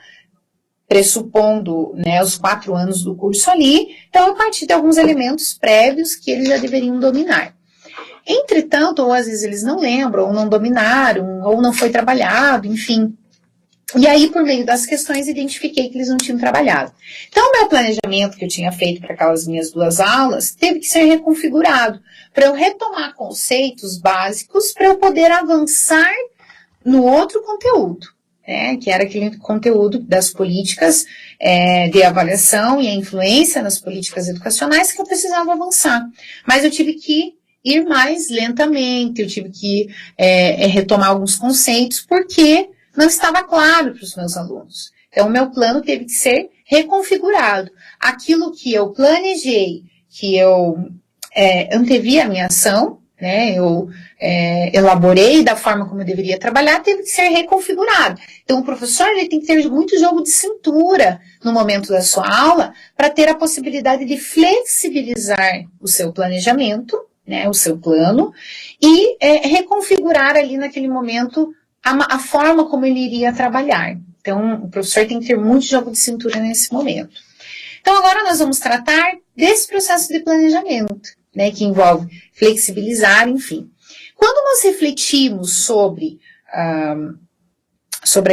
pressupondo, né, os 4 anos do curso ali, então eu parti de alguns elementos prévios que eles já deveriam dominar. Entretanto, ou às vezes eles não lembram, ou não dominaram, ou não foi trabalhado, enfim. E aí, por meio das questões, identifiquei que eles não tinham trabalhado. Então, o meu planejamento que eu tinha feito para aquelas minhas 2 aulas teve que ser reconfigurado para eu retomar conceitos básicos para eu poder avançar no outro conteúdo, né, que era aquele conteúdo das políticas de avaliação e a influência nas políticas educacionais que eu precisava avançar. Mas eu tive que ir mais lentamente, eu tive que retomar alguns conceitos, porque não estava claro para os meus alunos. Então, o meu plano teve que ser reconfigurado. Aquilo que eu planejei, que eu antevi a minha ação, né, eu elaborei da forma como eu deveria trabalhar, teve que ser reconfigurado. Então, o professor ele tem que ter muito jogo de cintura no momento da sua aula para ter a possibilidade de flexibilizar o seu planejamento, né, o seu plano, e reconfigurar ali naquele momento a forma como ele iria trabalhar. Então, o professor tem que ter muito jogo de cintura nesse momento. Então, agora nós vamos tratar desse processo de planejamento, né, que envolve flexibilizar, enfim. Quando nós refletimos sobre a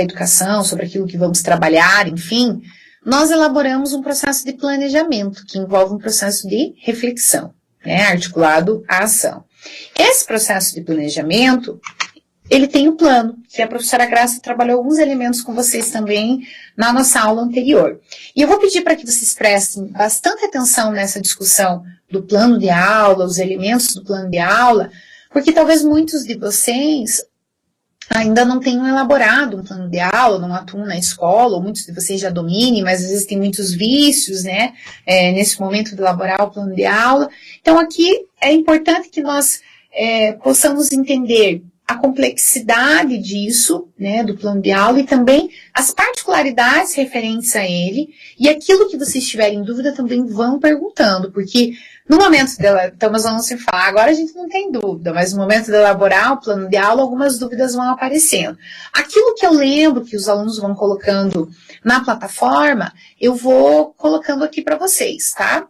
educação, sobre aquilo que vamos trabalhar, enfim, nós elaboramos um processo de planejamento, que envolve um processo de reflexão, né, articulado à ação. Esse processo de planejamento, ele tem o plano, que a professora Graça trabalhou alguns elementos com vocês também na nossa aula anterior. E eu vou pedir para que vocês prestem bastante atenção nessa discussão do plano de aula, os elementos do plano de aula, porque talvez muitos de vocês ainda não tenham elaborado um plano de aula, não atuam na escola, ou muitos de vocês já dominem, mas às vezes tem muitos vícios, né, nesse momento de elaborar o plano de aula. Então aqui é importante que nós possamos entender a complexidade disso, né, do plano de aula, e também as particularidades referentes a ele, e aquilo que vocês tiverem dúvida também vão perguntando, porque no momento dela, então nós vamos se falar, agora a gente não tem dúvida, mas no momento de elaborar o plano de aula, algumas dúvidas vão aparecendo. Aquilo que eu lembro que os alunos vão colocando na plataforma, eu vou colocando aqui para vocês, tá?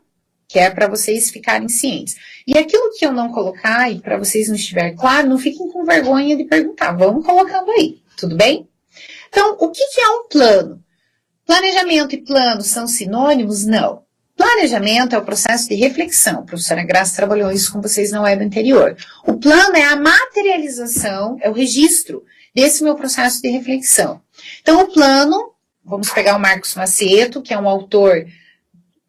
Que é para vocês ficarem cientes. E aquilo que eu não colocar e para vocês não estiver claro, não fiquem com vergonha de perguntar, vamos colocando aí, tudo bem? Então, o que é um plano? Planejamento e plano são sinônimos? Não. Planejamento é o processo de reflexão, a professora Graça trabalhou isso com vocês na web anterior. O plano é a materialização, é o registro desse meu processo de reflexão. Então, o plano, vamos pegar o Marcos Maceto, que é um autor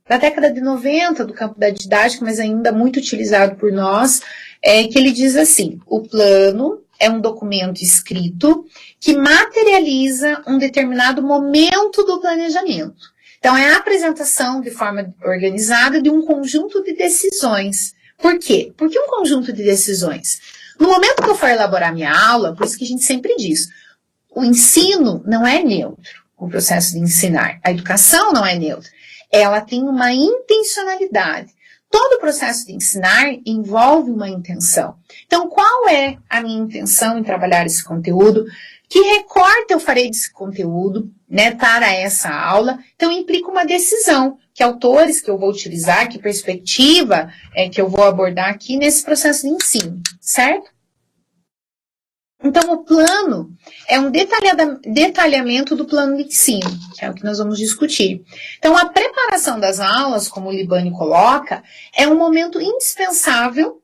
da década de 90 do campo da didática, mas ainda muito utilizado por nós, que ele diz assim: o plano é um documento escrito que materializa um determinado momento do planejamento. Então, é a apresentação de forma organizada de um conjunto de decisões. Por quê? Por que um conjunto de decisões? No momento que eu for elaborar minha aula, por isso que a gente sempre diz, o ensino não é neutro, o processo de ensinar. A educação não é neutra. Ela tem uma intencionalidade. Todo o processo de ensinar envolve uma intenção. Então, qual é a minha intenção em trabalhar esse conteúdo? Que recorte eu farei desse conteúdo, né, para essa aula? Então, implica uma decisão. Que autores que eu vou utilizar, que perspectiva que eu vou abordar aqui nesse processo de ensino, certo? Então, o plano é um detalhamento do plano de ensino, que é o que nós vamos discutir. Então, a preparação das aulas, como o Libânio coloca, é um momento indispensável,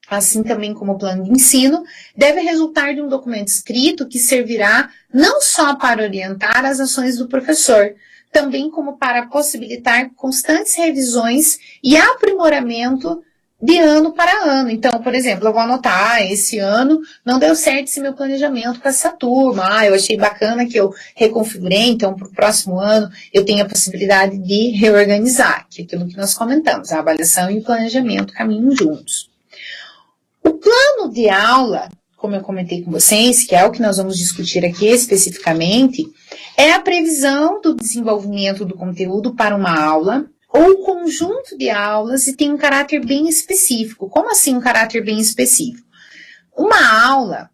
assim também como o plano de ensino, deve resultar de um documento escrito que servirá não só para orientar as ações do professor, também como para possibilitar constantes revisões e aprimoramento de ano para ano. Então, por exemplo, eu vou anotar, esse ano não deu certo esse meu planejamento com essa turma, eu achei bacana que eu reconfigurei, então para o próximo ano eu tenho a possibilidade de reorganizar, que é aquilo que nós comentamos, a avaliação e o planejamento caminham juntos. O plano de aula, como eu comentei com vocês, que é o que nós vamos discutir aqui especificamente, é a previsão do desenvolvimento do conteúdo para uma aula, ou conjunto de aulas, e tem um caráter bem específico. Como assim um caráter bem específico? Uma aula,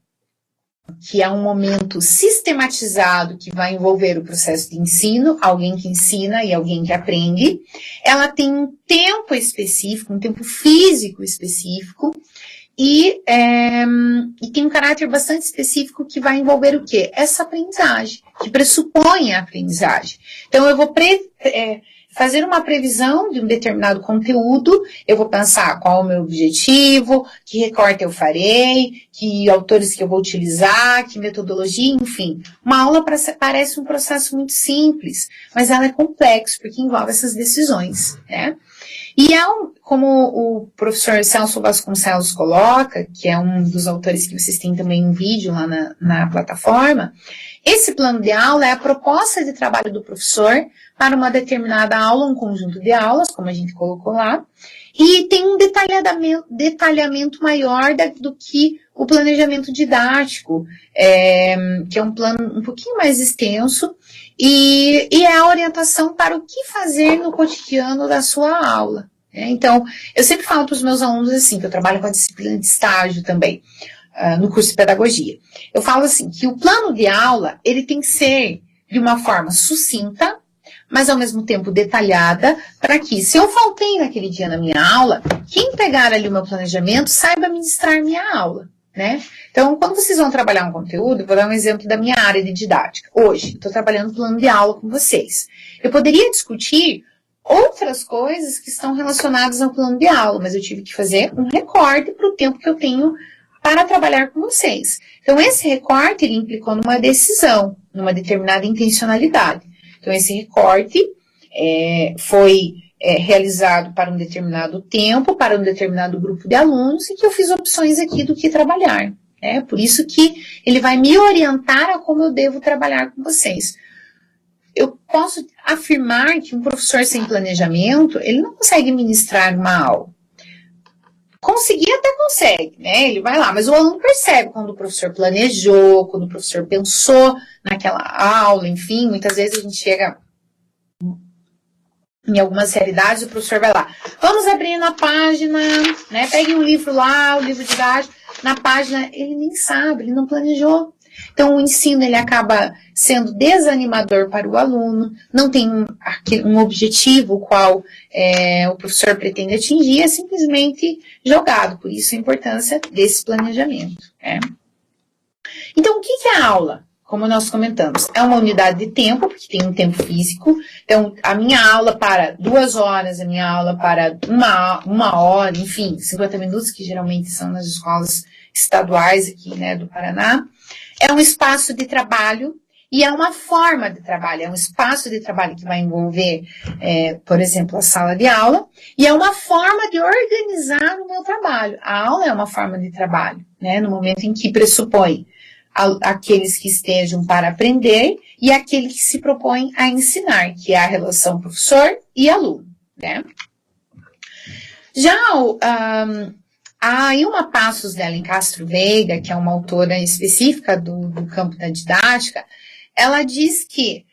que é um momento sistematizado que vai envolver o processo de ensino, alguém que ensina e alguém que aprende, ela tem um tempo específico, um tempo físico específico, e tem um caráter bastante específico que vai envolver o quê? Essa aprendizagem, que pressupõe a aprendizagem. Então, eu vou fazer uma previsão de um determinado conteúdo, eu vou pensar qual é o meu objetivo, que recorte eu farei, que autores que eu vou utilizar, que metodologia, enfim. Uma aula parece um processo muito simples, mas ela é complexa, porque envolve essas decisões, né? E como o professor Celso Vasconcelos coloca, que é um dos autores que vocês têm também um vídeo lá na plataforma, esse plano de aula é a proposta de trabalho do professor para uma determinada aula, um conjunto de aulas, como a gente colocou lá, e tem um detalhamento maior do que o planejamento didático, que é um plano um pouquinho mais extenso, e é a orientação para o que fazer no cotidiano da sua aula. Então, eu sempre falo para os meus alunos assim, que eu trabalho com a disciplina de estágio também, no curso de pedagogia. Eu falo assim, que o plano de aula, ele tem que ser de uma forma sucinta, mas ao mesmo tempo detalhada, para que, se eu faltei naquele dia na minha aula, quem pegar ali o meu planejamento saiba ministrar minha aula. né? Então, quando vocês vão trabalhar um conteúdo, eu vou dar um exemplo da minha área de didática. Hoje, estou trabalhando plano de aula com vocês. Eu poderia discutir outras coisas que estão relacionadas ao plano de aula, mas eu tive que fazer um recorte para o tempo que eu tenho para trabalhar com vocês. Então, esse recorte, ele implicou numa decisão, numa determinada intencionalidade. Então, esse recorte foi realizado para um determinado tempo, para um determinado grupo de alunos, e que eu fiz opções aqui do que trabalhar. Por isso que ele vai me orientar a como eu devo trabalhar com vocês. Eu posso afirmar que um professor sem planejamento, ele não consegue ministrar uma aula. Conseguir até consegue, né? Ele vai lá, mas o aluno percebe quando o professor planejou, quando o professor pensou naquela aula, enfim, muitas vezes a gente chega em algumas realidades, o professor vai lá, vamos abrir na página, né? Pegue um livro lá, o livro didático, na página, ele nem sabe, ele não planejou. Então, o ensino, ele acaba sendo desanimador para o aluno, não tem um objetivo o qual o professor pretende atingir, é simplesmente jogado. Por isso, a importância desse planejamento. Então, o que é a aula? Como nós comentamos, é uma unidade de tempo, porque tem um tempo físico. Então, a minha aula para 2 horas, a minha aula para uma hora, enfim, 50 minutos, que geralmente são nas escolas estaduais aqui, né, do Paraná. É um espaço de trabalho e é uma forma de trabalho. É um espaço de trabalho que vai envolver, por exemplo, a sala de aula. E é uma forma de organizar o meu trabalho. A aula é uma forma de trabalho, né, no momento em que pressupõe aqueles que estejam para aprender e aquele que se propõe a ensinar, que é a relação professor e aluno, né? Já a Ilma Passos de Alencastro Veiga, que é uma autora específica do campo da didática, ela diz que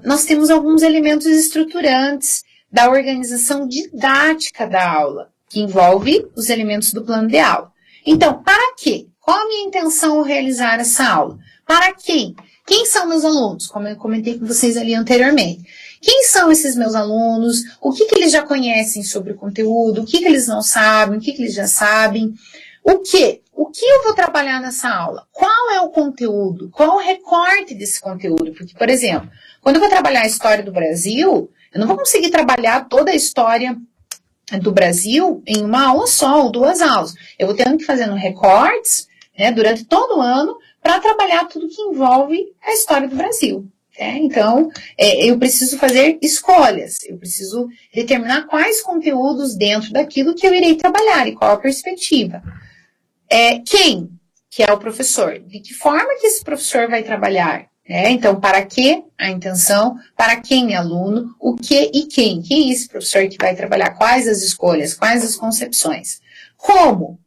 nós temos alguns elementos estruturantes da organização didática da aula, que envolve os elementos do plano de aula. Então, para quê? Qual a minha intenção ao realizar essa aula? Para quem? Quem são meus alunos? Como eu comentei com vocês ali anteriormente. Quem são esses meus alunos? O que eles já conhecem sobre o conteúdo? O que eles não sabem? O que eles já sabem? O que eu vou trabalhar nessa aula? Qual é o conteúdo? Qual é o recorte desse conteúdo? Porque, por exemplo, quando eu vou trabalhar a história do Brasil, eu não vou conseguir trabalhar toda a história do Brasil em uma aula só ou 2 aulas. Eu vou tendo que fazer recortes, né, durante todo o ano para trabalhar tudo que envolve a história do Brasil. Então, eu preciso fazer escolhas, eu preciso determinar quais conteúdos dentro daquilo que eu irei trabalhar e qual a perspectiva. Quem que é o professor? De que forma que esse professor vai trabalhar? Então, para que a intenção? Para quem é aluno? O que e quem? Quem é esse professor que vai trabalhar? Quais as escolhas? Quais as concepções? Como?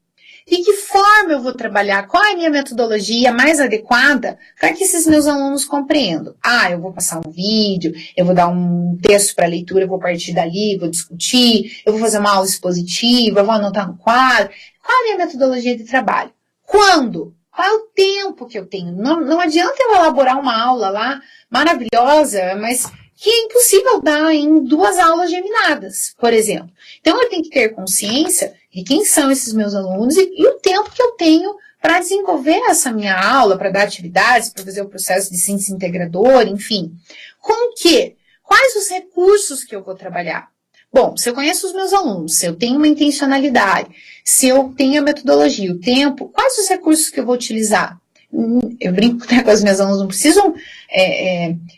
De que forma eu vou trabalhar? Qual é a minha metodologia mais adequada para que esses meus alunos compreendam? Eu vou passar um vídeo, eu vou dar um texto para leitura, eu vou partir dali, vou discutir, eu vou fazer uma aula expositiva, eu vou anotar no quadro. Qual é a minha metodologia de trabalho? Quando? Qual é o tempo que eu tenho? Não adianta eu elaborar uma aula lá maravilhosa, mas que é impossível dar em 2 aulas geminadas, por exemplo. Então, eu tenho que ter consciência de quem são esses meus alunos e o tempo que eu tenho para desenvolver essa minha aula, para dar atividades, para fazer o processo de síntese integradora, enfim. Com o quê? Quais os recursos que eu vou trabalhar? Bom, se eu conheço os meus alunos, se eu tenho uma intencionalidade, se eu tenho a metodologia, o tempo, quais os recursos que eu vou utilizar? Eu brinco com as minhas alunas, não precisam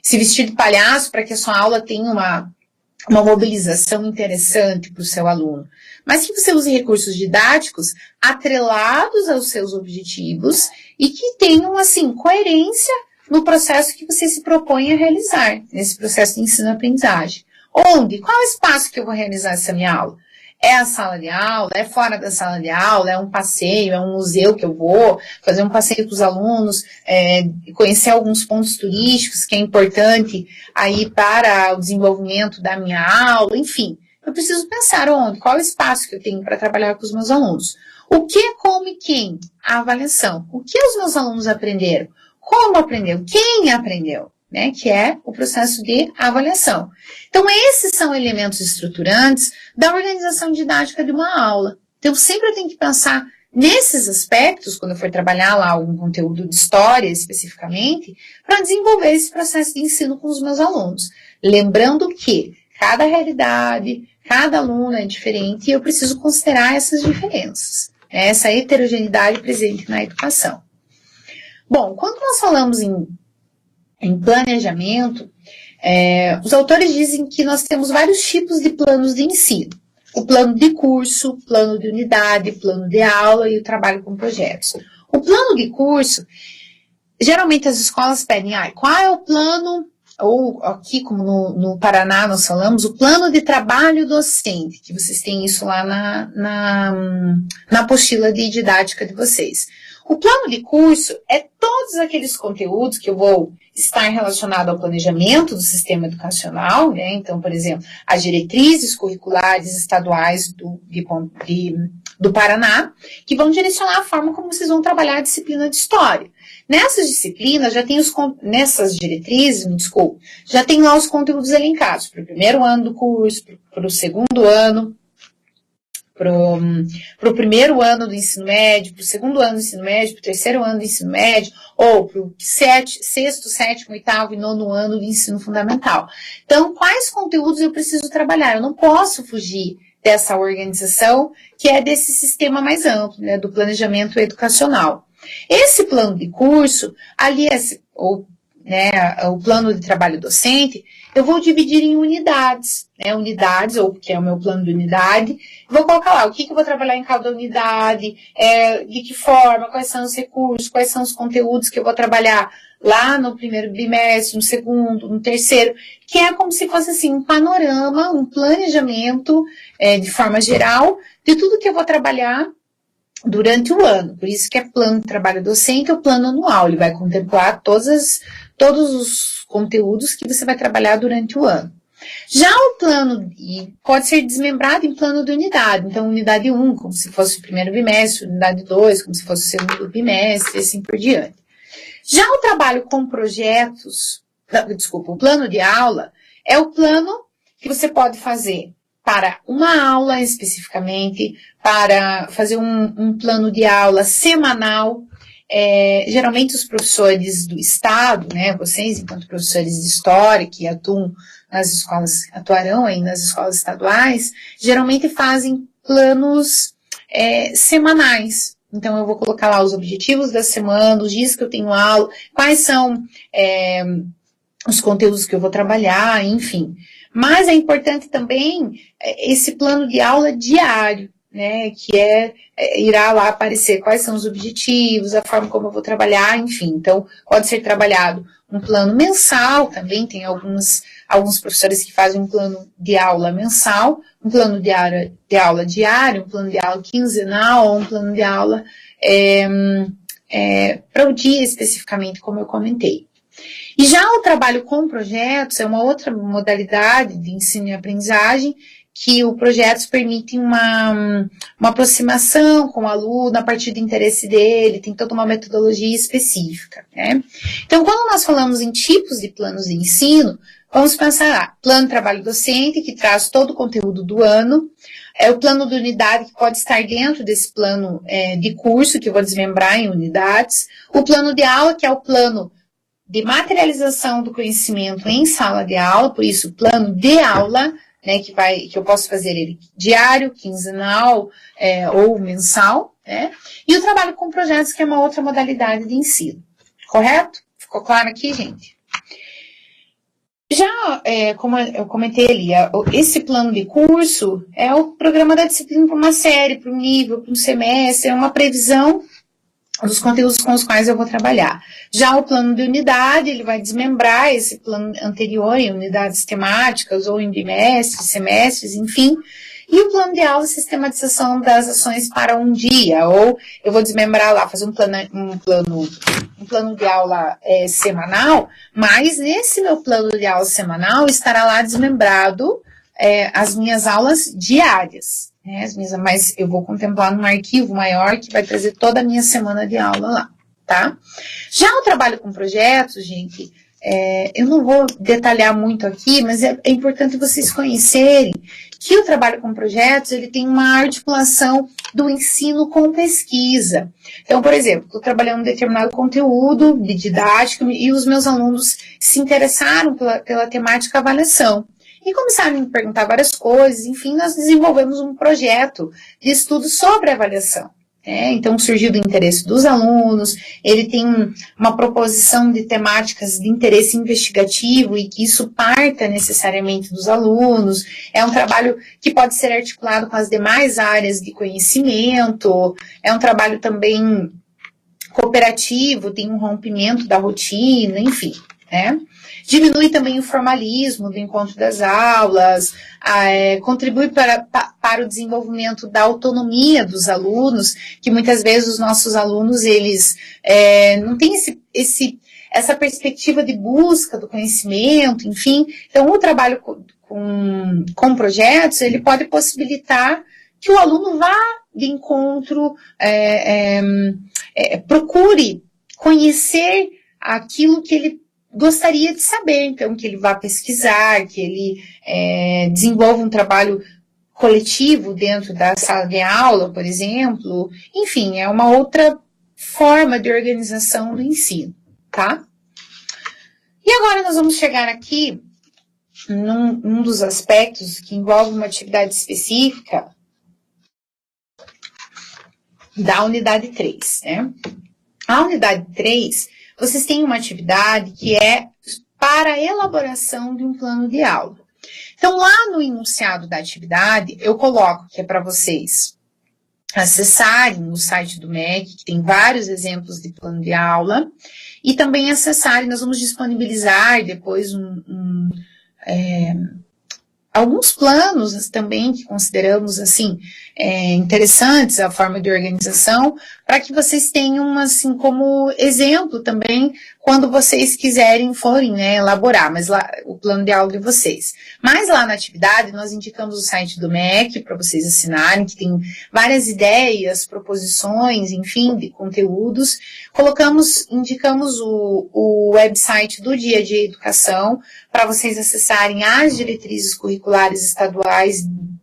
se vestir de palhaço para que a sua aula tenha uma mobilização interessante para o seu aluno. Mas que você use recursos didáticos atrelados aos seus objetivos e que tenham, assim, coerência no processo que você se propõe a realizar, nesse processo de ensino-aprendizagem. Onde? Qual é o espaço que eu vou realizar essa minha aula? É a sala de aula? É fora da sala de aula? É um passeio? É um museu que eu vou fazer um passeio com os alunos? Conhecer alguns pontos turísticos que é importante aí para o desenvolvimento da minha aula? Enfim, eu preciso pensar onde? Qual é o espaço que eu tenho para trabalhar com os meus alunos? O que, como e quem? A avaliação. O que os meus alunos aprenderam? Como aprendeu? Quem aprendeu? Que é o processo de avaliação. Então, esses são elementos estruturantes da organização didática de uma aula. Então, sempre eu tenho que pensar nesses aspectos, quando eu for trabalhar lá algum conteúdo de história especificamente, para desenvolver esse processo de ensino com os meus alunos. Lembrando que cada realidade, cada aluno é diferente e eu preciso considerar essas diferenças, né? Essa heterogeneidade presente na educação. Bom, quando nós falamos em planejamento, os autores dizem que nós temos vários tipos de planos de ensino. O plano de curso, plano de unidade, plano de aula e o trabalho com projetos. O plano de curso, geralmente as escolas pedem, qual é o plano, ou aqui como no Paraná nós falamos, o plano de trabalho docente, que vocês têm isso lá na apostila de didática de vocês. O plano de curso é todos aqueles conteúdos que eu vou estar relacionado ao planejamento do sistema educacional, né? Então, por exemplo, as diretrizes curriculares estaduais do Paraná, que vão direcionar a forma como vocês vão trabalhar a disciplina de história. Nessas disciplinas, nessas diretrizes, já tem lá os conteúdos elencados para o primeiro ano do curso, para o segundo ano, para o primeiro ano do ensino médio, para o segundo ano do ensino médio, para o terceiro ano do ensino médio, ou para o sexto, sétimo, oitavo e nono ano do ensino fundamental. Então, quais conteúdos eu preciso trabalhar? Eu não posso fugir dessa organização, que é desse sistema mais amplo, né, do planejamento educacional. Esse plano de curso, o plano de trabalho docente, eu vou dividir em unidades, né, ou que é o meu plano de unidade, vou colocar lá o que eu vou trabalhar em cada unidade, de que forma, quais são os recursos, quais são os conteúdos que eu vou trabalhar lá no primeiro bimestre, no segundo, no terceiro, que é como se fosse assim, um panorama, um planejamento, de forma geral, de tudo que eu vou trabalhar durante o ano. Por isso que é plano de trabalho docente ou plano anual, ele vai contemplar todos os conteúdos que você vai trabalhar durante o ano. Já o plano, pode ser desmembrado em plano de unidade, então unidade 1, como se fosse o primeiro bimestre, unidade 2, como se fosse o segundo bimestre, e assim por diante. Já o trabalho com projetos, o plano de aula, é o plano que você pode fazer para uma aula especificamente, para fazer um plano de aula semanal. Geralmente os professores do estado, né, vocês enquanto professores de história que atuarão aí nas escolas estaduais, geralmente fazem planos semanais. Então eu vou colocar lá os objetivos da semana, os dias que eu tenho aula, quais são os conteúdos que eu vou trabalhar, enfim. Mas é importante também esse plano de aula diário, né, que irá lá aparecer quais são os objetivos, a forma como eu vou trabalhar, enfim. Então, pode ser trabalhado um plano mensal, também tem alguns professores que fazem um plano de aula mensal, um plano de aula diário, um plano de aula quinzenal, ou um plano de aula para o dia especificamente, como eu comentei. E já o trabalho com projetos é uma outra modalidade de ensino e aprendizagem, que o projetos permite uma aproximação com o aluno a partir do interesse dele, tem toda uma metodologia específica, né? Então, quando nós falamos em tipos de planos de ensino, vamos pensar lá, plano de trabalho docente, que traz todo o conteúdo do ano, o plano de unidade, que pode estar dentro desse plano de curso, que eu vou desmembrar em unidades, o plano de aula, que é o plano de materialização do conhecimento em sala de aula, por isso, plano de aula, né, que eu posso fazer ele diário, quinzenal ou mensal, né? E o trabalho com projetos, que é uma outra modalidade de ensino. Correto? Ficou claro aqui, gente? Já, como eu comentei ali, esse plano de curso é o programa da disciplina para uma série, para um nível, para um semestre, é uma previsão dos conteúdos com os quais eu vou trabalhar. Já o plano de unidade, ele vai desmembrar esse plano anterior em unidades temáticas, ou em bimestres, semestres, enfim. E o plano de aula, sistematização das ações para um dia, ou eu vou desmembrar lá, fazer um plano de aula semanal, mas nesse meu plano de aula semanal estará lá desmembrado as minhas aulas diárias. Mas eu vou contemplar num arquivo maior que vai trazer toda a minha semana de aula lá, tá? Já o trabalho com projetos, gente, eu não vou detalhar muito aqui, mas é importante vocês conhecerem que o trabalho com projetos, ele tem uma articulação do ensino com pesquisa. Então, por exemplo, estou trabalhando um determinado conteúdo de didática e os meus alunos se interessaram pela temática avaliação. E começaram a me perguntar várias coisas, enfim, nós desenvolvemos um projeto de estudo sobre avaliação. Então, surgiu do interesse dos alunos, ele tem uma proposição de temáticas de interesse investigativo e que isso parta necessariamente dos alunos. É um trabalho que pode ser articulado com as demais áreas de conhecimento, é um trabalho também cooperativo, tem um rompimento da rotina, enfim, Diminui também o formalismo do encontro das aulas, contribui para o desenvolvimento da autonomia dos alunos, que muitas vezes os nossos alunos, eles não têm essa perspectiva de busca do conhecimento, enfim. Então, o trabalho com projetos, ele pode possibilitar que o aluno vá de encontro, procure conhecer aquilo que ele gostaria de saber, então, que ele vá pesquisar, que ele desenvolva um trabalho coletivo dentro da sala de aula, por exemplo. Enfim, é uma outra forma de organização do ensino, tá? E agora nós vamos chegar aqui num dos aspectos que envolve uma atividade específica da unidade 3, A unidade 3, vocês têm uma atividade que é para a elaboração de um plano de aula. Então, lá no enunciado da atividade, eu coloco que é para vocês acessarem o site do MEC, que tem vários exemplos de plano de aula, e também acessarem, nós vamos disponibilizar depois alguns planos também que consideramos assim interessantes, a forma de organização, para que vocês tenham assim como exemplo também quando vocês forem elaborar o plano de aula de vocês. Mas lá na atividade nós indicamos o site do MEC para vocês assinarem, que tem várias ideias, proposições, enfim, de conteúdos. Indicamos o website do Dia a Dia Educação para vocês acessarem as diretrizes curriculares estaduais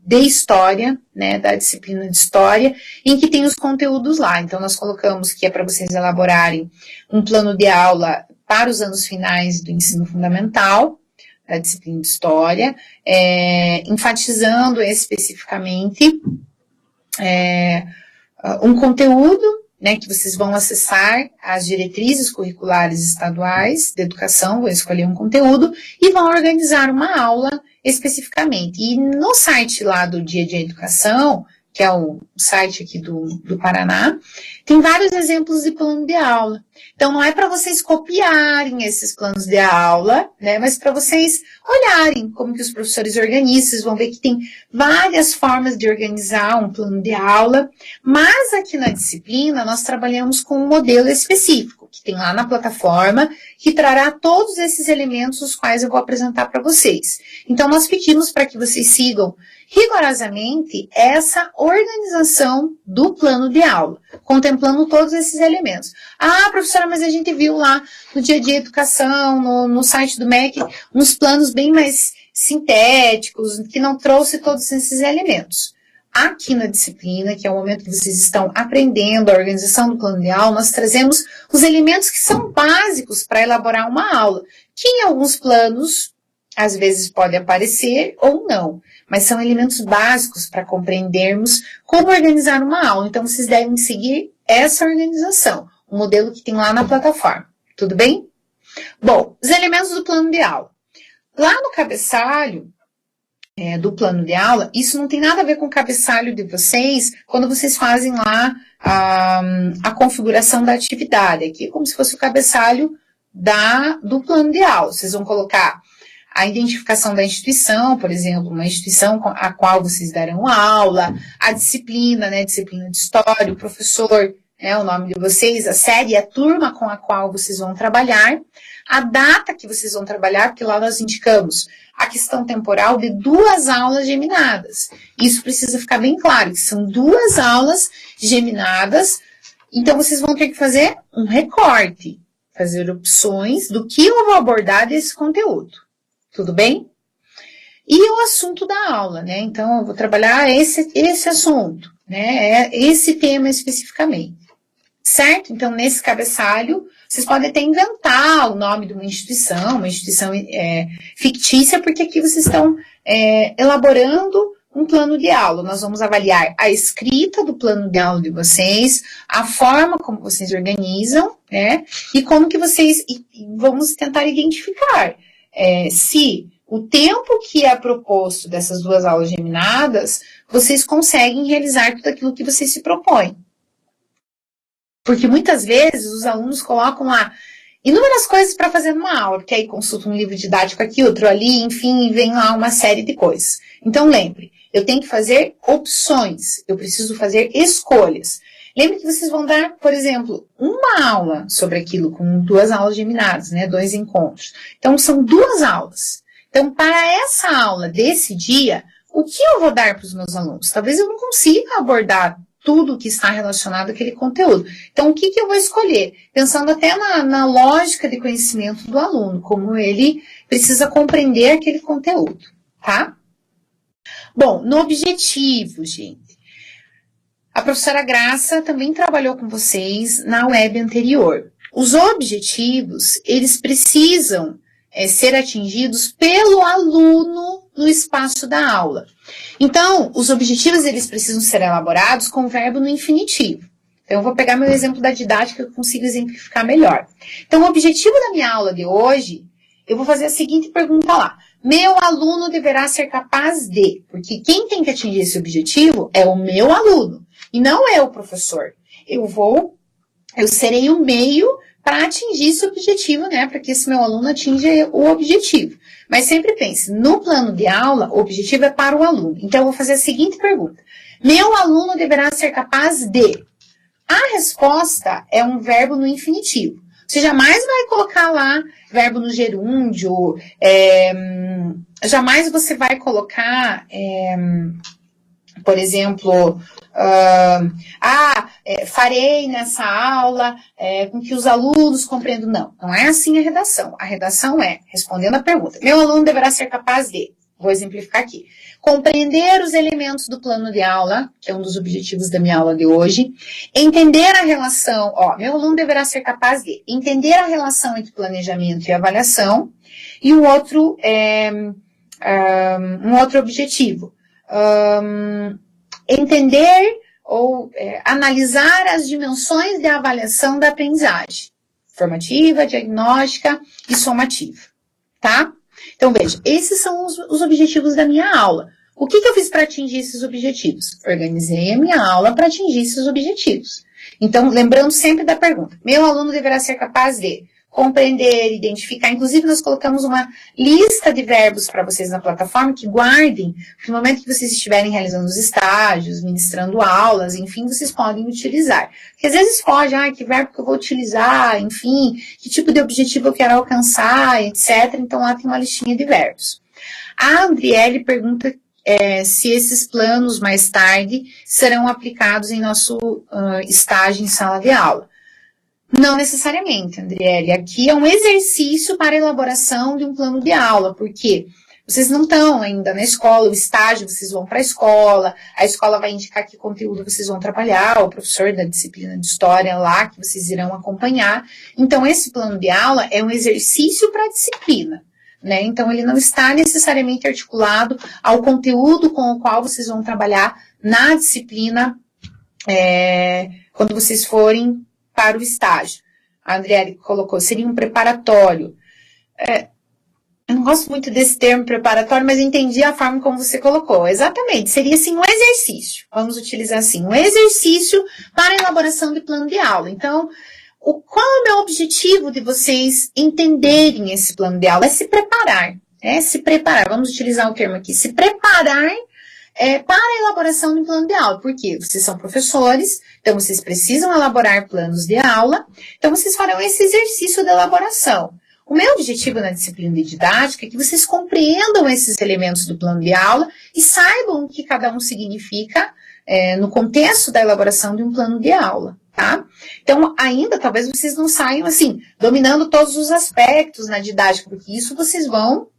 de História, da disciplina de História, em que tem os conteúdos lá. Então, nós colocamos que é para vocês elaborarem um plano de aula para os anos finais do ensino fundamental, da disciplina de História, enfatizando especificamente um conteúdo, que vocês vão acessar as diretrizes curriculares estaduais de educação, vão escolher um conteúdo e vão organizar uma aula especificamente. E no site lá do Dia a Dia Educação, que é o site aqui do Paraná, tem vários exemplos de plano de aula. Então, não é para vocês copiarem esses planos de aula, mas para vocês olharem como que os professores organizam. Vocês vão ver que tem várias formas de organizar um plano de aula, mas aqui na disciplina nós trabalhamos com um modelo específico, que tem lá na plataforma, que trará todos esses elementos os quais eu vou apresentar para vocês. Então, nós pedimos para que vocês sigam rigorosamente essa organização do plano de aula, contemplando todos esses elementos. Ah, professora, mas a gente viu lá no Dia a Dia Educação, no site do MEC, uns planos bem mais sintéticos, que não trouxe todos esses elementos. Aqui na disciplina, que é o momento que vocês estão aprendendo a organização do plano de aula, nós trazemos os elementos que são básicos para elaborar uma aula, que em alguns planos, às vezes pode aparecer ou não, mas são elementos básicos para compreendermos como organizar uma aula. Então, vocês devem seguir essa organização, o modelo que tem lá na plataforma. Tudo bem? Bom, os elementos do plano de aula. Lá no cabeçalho do plano de aula, isso não tem nada a ver com o cabeçalho de vocês, quando vocês fazem lá a configuração da atividade. Aqui é como se fosse o cabeçalho do plano de aula. Vocês vão colocar a identificação da instituição, por exemplo, uma instituição a qual vocês darão aula, a disciplina, disciplina de História, o professor, o nome de vocês, a série, a turma com a qual vocês vão trabalhar, a data que vocês vão trabalhar, porque lá nós indicamos a questão temporal de 2 aulas geminadas. Isso precisa ficar bem claro, que são 2 aulas geminadas, então vocês vão ter que fazer um recorte, fazer opções do que eu vou abordar desse conteúdo. Tudo bem? e o assunto da aula, né? Então, eu vou trabalhar esse assunto, né? Esse tema especificamente, certo? Então, nesse cabeçalho, vocês podem até inventar o nome de uma instituição fictícia, porque aqui vocês estão elaborando um plano de aula. Nós vamos avaliar a escrita do plano de aula de vocês, a forma como vocês organizam, né? E como que vocês... vamos tentar identificar se o tempo que é proposto dessas 2 aulas geminadas, vocês conseguem realizar tudo aquilo que vocês se propõem. Porque muitas vezes os alunos colocam lá inúmeras coisas para fazer numa aula, porque aí consulta um livro didático aqui, outro ali, enfim, e vem lá uma série de coisas. Então lembre, eu tenho que fazer opções, eu preciso fazer escolhas. Lembre que vocês vão dar, por exemplo, uma aula sobre aquilo, com 2 aulas geminadas, né, 2 encontros. Então são 2 aulas. Então, para essa aula desse dia, o que eu vou dar para os meus alunos? Talvez eu não consiga abordar tudo que está relacionado àquele conteúdo. Então, o que eu vou escolher? Pensando até na lógica de conhecimento do aluno, como ele precisa compreender aquele conteúdo, tá? Bom, no objetivo, gente, a professora Graça também trabalhou com vocês na web anterior. Os objetivos, eles precisam ser atingidos pelo aluno no espaço da aula. Então, os objetivos, eles precisam ser elaborados com o verbo no infinitivo. Então, eu vou pegar meu exemplo da didática que eu consigo exemplificar melhor. Então, o objetivo da minha aula de hoje, eu vou fazer a seguinte pergunta lá. Meu aluno deverá ser capaz de... Porque quem tem que atingir esse objetivo é o meu aluno, e não é o professor. Eu serei o meio para atingir esse objetivo, né? Para que esse meu aluno atinja o objetivo. Mas sempre pense, no plano de aula, o objetivo é para o aluno. Então, eu vou fazer a seguinte pergunta. Meu aluno deverá ser capaz de... A resposta é um verbo no infinitivo. Você jamais vai colocar lá verbo no gerúndio, jamais você vai colocar, por exemplo, farei nessa aula com que os alunos compreendam. Não, não é assim a redação. A redação é, respondendo a pergunta, meu aluno deverá ser capaz de, vou exemplificar aqui, compreender os elementos do plano de aula, que é um dos objetivos da minha aula de hoje, entender a relação, meu aluno deverá ser capaz de entender a relação entre planejamento e avaliação, e um outro objetivo, entender ou analisar as dimensões de avaliação da aprendizagem, formativa, diagnóstica e somativa, tá? Então, veja, esses são os objetivos da minha aula. O que eu fiz para atingir esses objetivos? Organizei a minha aula para atingir esses objetivos. Então, lembrando sempre da pergunta, meu aluno deverá ser capaz de compreender, identificar, inclusive nós colocamos uma lista de verbos para vocês na plataforma que guardem, no momento que vocês estiverem realizando os estágios, ministrando aulas, enfim, vocês podem utilizar. Porque às vezes pode, que verbo que eu vou utilizar, enfim, que tipo de objetivo eu quero alcançar, etc. Então lá tem uma listinha de verbos. A Andriele pergunta se esses planos mais tarde serão aplicados em nosso estágio em sala de aula. Não necessariamente, Andriele. Aqui é um exercício para a elaboração de um plano de aula, porque vocês não estão ainda na escola, o estágio vocês vão para a escola vai indicar que conteúdo vocês vão trabalhar, o professor da disciplina de história lá, que vocês irão acompanhar. Então, esse plano de aula é um exercício para a disciplina, né? Então, ele não está necessariamente articulado ao conteúdo com o qual vocês vão trabalhar na disciplina quando vocês forem para o estágio. A Andriele colocou, seria um preparatório. Eu não gosto muito desse termo preparatório, mas entendi a forma como você colocou. Exatamente, seria assim um exercício. Vamos utilizar assim, um exercício para a elaboração de plano de aula. Então, qual é o meu objetivo de vocês entenderem esse plano de aula? É se preparar, se preparar. Vamos utilizar o termo aqui, se preparar para a elaboração de um plano de aula, porque vocês são professores, então vocês precisam elaborar planos de aula, então vocês farão esse exercício de elaboração. O meu objetivo na disciplina de didática é que vocês compreendam esses elementos do plano de aula e saibam o que cada um significa no contexto da elaboração de um plano de aula, tá? Então, ainda talvez vocês não saiam assim, dominando todos os aspectos na didática, porque isso vocês vão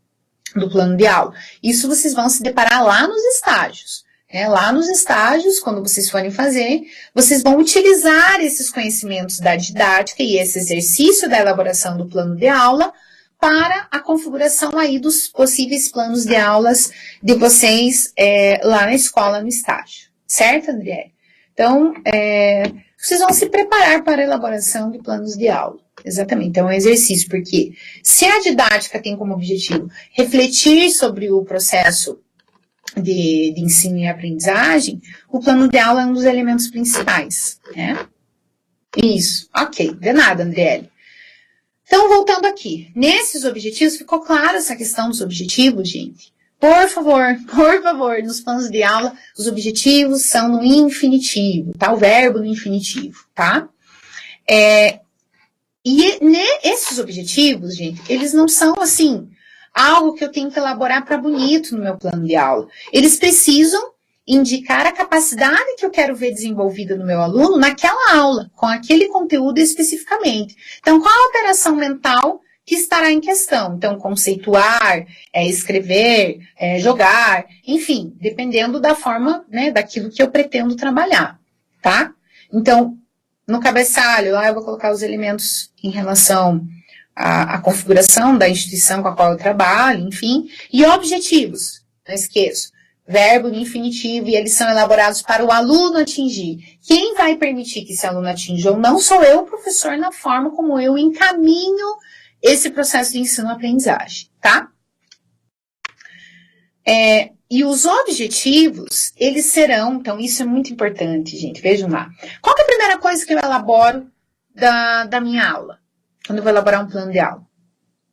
do plano de aula. Isso vocês vão se deparar lá nos estágios. Lá nos estágios, quando vocês forem fazer, vocês vão utilizar esses conhecimentos da didática e esse exercício da elaboração do plano de aula para a configuração aí dos possíveis planos de aulas de vocês lá na escola, no estágio. Certo, André? Então, vocês vão se preparar para a elaboração de planos de aula. Exatamente, então é um exercício, porque se a didática tem como objetivo refletir sobre o processo de ensino e aprendizagem, o plano de aula é um dos elementos principais, né? Isso, ok, de nada, Andriele. Então, voltando aqui, nesses objetivos, ficou claro essa questão dos objetivos, gente? Por favor, nos planos de aula, os objetivos são no infinitivo, tá? O verbo no infinitivo, tá? E esses objetivos, gente, eles não são, assim, algo que eu tenho que elaborar para bonito no meu plano de aula. Eles precisam indicar a capacidade que eu quero ver desenvolvida no meu aluno naquela aula, com aquele conteúdo especificamente. Então, qual a operação mental que estará em questão? Então, conceituar, escrever, jogar, enfim, dependendo da forma, né, daquilo que eu pretendo trabalhar, tá? Então, no cabeçalho, lá eu vou colocar os elementos em relação à configuração da instituição com a qual eu trabalho, enfim, e objetivos, não esqueço, verbo no infinitivo, e eles são elaborados para o aluno atingir. Quem vai permitir que esse aluno atinja ou não sou eu, professor, na forma como eu encaminho esse processo de ensino-aprendizagem, tá? E os objetivos, eles serão, então isso é muito importante, gente, vejam lá. Qual que é a primeira coisa que eu elaboro da minha aula? Quando eu vou elaborar um plano de aula?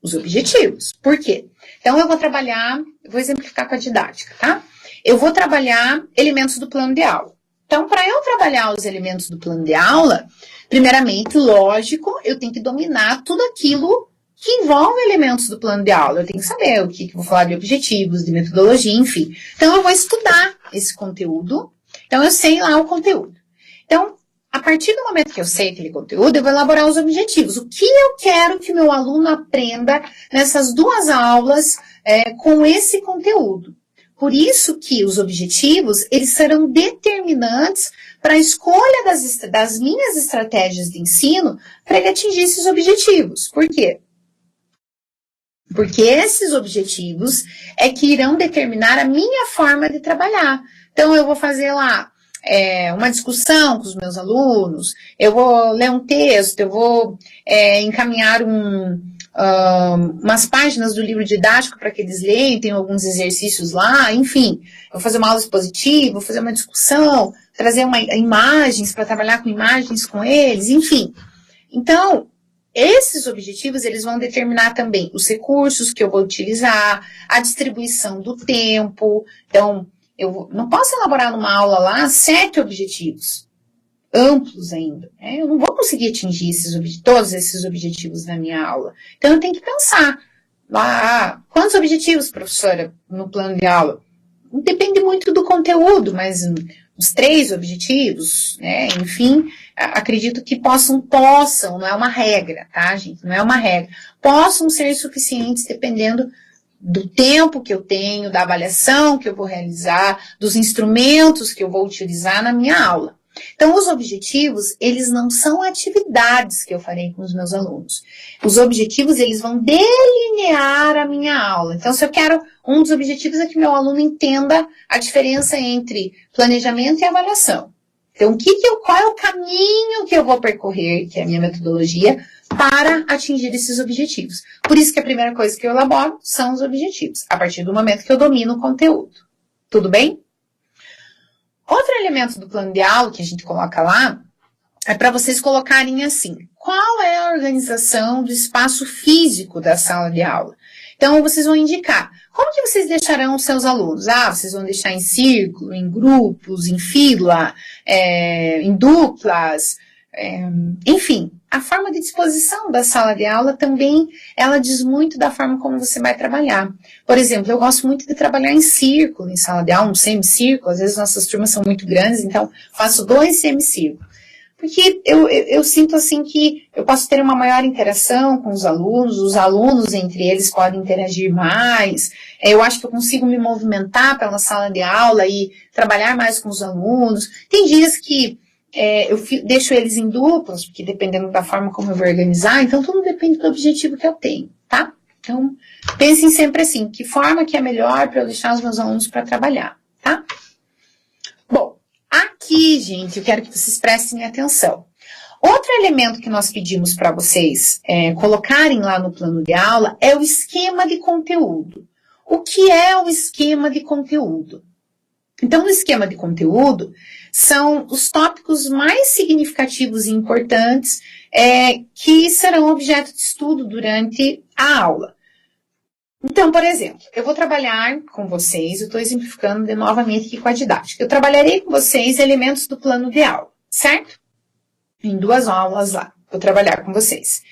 Os objetivos. Por quê? Então eu vou trabalhar, vou exemplificar com a didática, tá? Eu vou trabalhar elementos do plano de aula. Então, para eu trabalhar os elementos do plano de aula, primeiramente, lógico, eu tenho que dominar tudo aquilo que envolve elementos do plano de aula. Eu tenho que saber o que eu vou falar de objetivos, de metodologia, enfim. Então, eu vou estudar esse conteúdo. Então, eu sei lá o conteúdo. Então, a partir do momento que eu sei aquele conteúdo, eu vou elaborar os objetivos. O que eu quero que o meu aluno aprenda nessas 2 aulas com esse conteúdo? Por isso que os objetivos, eles serão determinantes para a escolha das minhas estratégias de ensino para ele atingir esses objetivos. Por quê? Porque esses objetivos é que irão determinar a minha forma de trabalhar. Então, eu vou fazer lá uma discussão com os meus alunos, eu vou ler um texto, eu vou encaminhar umas páginas do livro didático para que eles leiam, tem alguns exercícios lá, enfim. Eu vou fazer uma aula expositiva, vou fazer uma discussão, trazer imagens para trabalhar com imagens com eles, enfim. Então, esses objetivos, eles vão determinar também os recursos que eu vou utilizar, a distribuição do tempo. Então, eu não posso elaborar numa aula lá 7 objetivos amplos ainda. Eu não vou conseguir atingir todos esses objetivos na minha aula. Então, eu tenho que pensar. Quantos objetivos, professora, no plano de aula? Depende muito do conteúdo, mas uns 3 objetivos, né? Enfim, acredito que possam, não é uma regra, tá, gente? Não é uma regra. Possam ser suficientes dependendo do tempo que eu tenho, da avaliação que eu vou realizar, dos instrumentos que eu vou utilizar na minha aula. Então, os objetivos, eles não são atividades que eu farei com os meus alunos. Os objetivos, eles vão delinear a minha aula. Então, se eu quero, um dos objetivos é que meu aluno entenda a diferença entre planejamento e avaliação. Então, qual é o caminho que eu vou percorrer, que é a minha metodologia, para atingir esses objetivos. Por isso que a primeira coisa que eu elaboro são os objetivos, a partir do momento que eu domino o conteúdo. Tudo bem? Outro elemento do plano de aula que a gente coloca lá é para vocês colocarem assim, qual é a organização do espaço físico da sala de aula? Então, vocês vão indicar, como que vocês deixarão os seus alunos? Vocês vão deixar em círculo, em grupos, em fila, em duplas, enfim, a forma de disposição da sala de aula também, ela diz muito da forma como você vai trabalhar. Por exemplo, eu gosto muito de trabalhar em círculo, em sala de aula, um semicírculo, às vezes nossas turmas são muito grandes, então faço 2 semicírculos. Porque eu sinto assim que eu posso ter uma maior interação com os alunos entre eles podem interagir mais, eu acho que eu consigo me movimentar pela sala de aula e trabalhar mais com os alunos. Tem dias que eu deixo eles em duplas, porque dependendo da forma como eu vou organizar, então tudo depende do objetivo que eu tenho, tá? Então, pensem sempre assim, que forma que é melhor para eu deixar os meus alunos para trabalhar, tá? Bom, aqui, gente, eu quero que vocês prestem atenção. Outro elemento que nós pedimos para vocês colocarem lá no plano de aula é o esquema de conteúdo. O que é o esquema de conteúdo? Então, no esquema de conteúdo, são os tópicos mais significativos e importantes que serão objeto de estudo durante a aula. Então, por exemplo, eu vou trabalhar com vocês, eu estou exemplificando novamente aqui com a didática. Eu trabalharei com vocês elementos do plano de aula, certo? Em 2 aulas lá, vou trabalhar com vocês.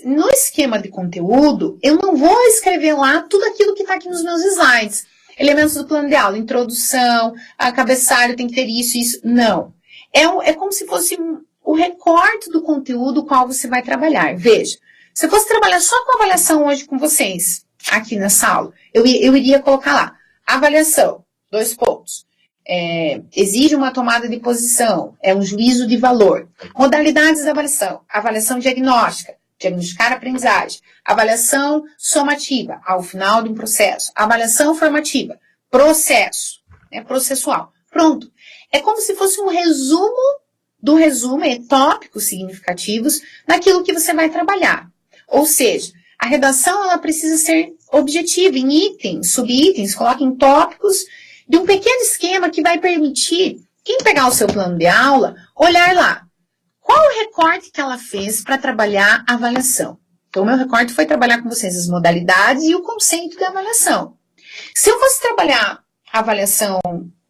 No esquema de conteúdo, eu não vou escrever lá tudo aquilo que está aqui nos meus slides. Elementos do plano de aula, introdução, a cabeçalho tem que ter isso. Não. É como se fosse o recorte do conteúdo qual você vai trabalhar. Veja, se eu fosse trabalhar só com avaliação hoje com vocês, aqui nessa aula, eu iria colocar lá, avaliação, 2 pontos. Exige uma tomada de posição, é um juízo de valor. Modalidades da avaliação diagnóstica, diagnosticar a aprendizagem, avaliação somativa, ao final de um processo, avaliação formativa, processo, processual. Pronto. É como se fosse um resumo do resumo, tópicos significativos naquilo que você vai trabalhar. Ou seja, a redação ela precisa ser objetiva, em itens, subitens, coloque em tópicos de um pequeno esquema que vai permitir quem pegar o seu plano de aula, olhar lá. Qual o recorte que ela fez para trabalhar a avaliação? Então, o meu recorte foi trabalhar com vocês as modalidades e o conceito da avaliação. Se eu fosse trabalhar a avaliação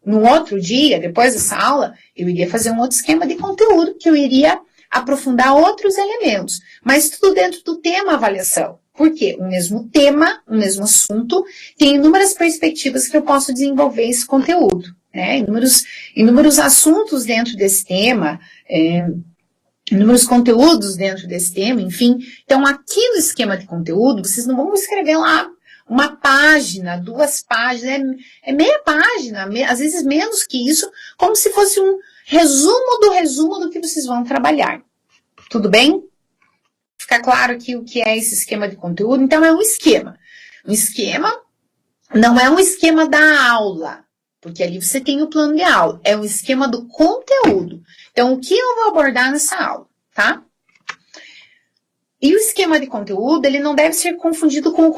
no outro dia, depois dessa aula, eu iria fazer um outro esquema de conteúdo, que eu iria aprofundar outros elementos, mas tudo dentro do tema avaliação. Por quê? O mesmo tema, o mesmo assunto, tem inúmeras perspectivas que eu posso desenvolver esse conteúdo, né? Inúmeros assuntos dentro desse tema, inúmeros conteúdos dentro desse tema, enfim. Então, aqui no esquema de conteúdo, vocês não vão escrever lá uma página, 2 páginas, meia página, às vezes menos que isso, como se fosse um resumo do que vocês vão trabalhar. Tudo bem? Fica claro aqui o que é esse esquema de conteúdo? Então, é um esquema. Um esquema não é um esquema da aula, porque ali você tem o plano de aula. É um esquema do conteúdo. Então, o que eu vou abordar nessa aula, tá? E o esquema de conteúdo, ele não deve ser confundido com o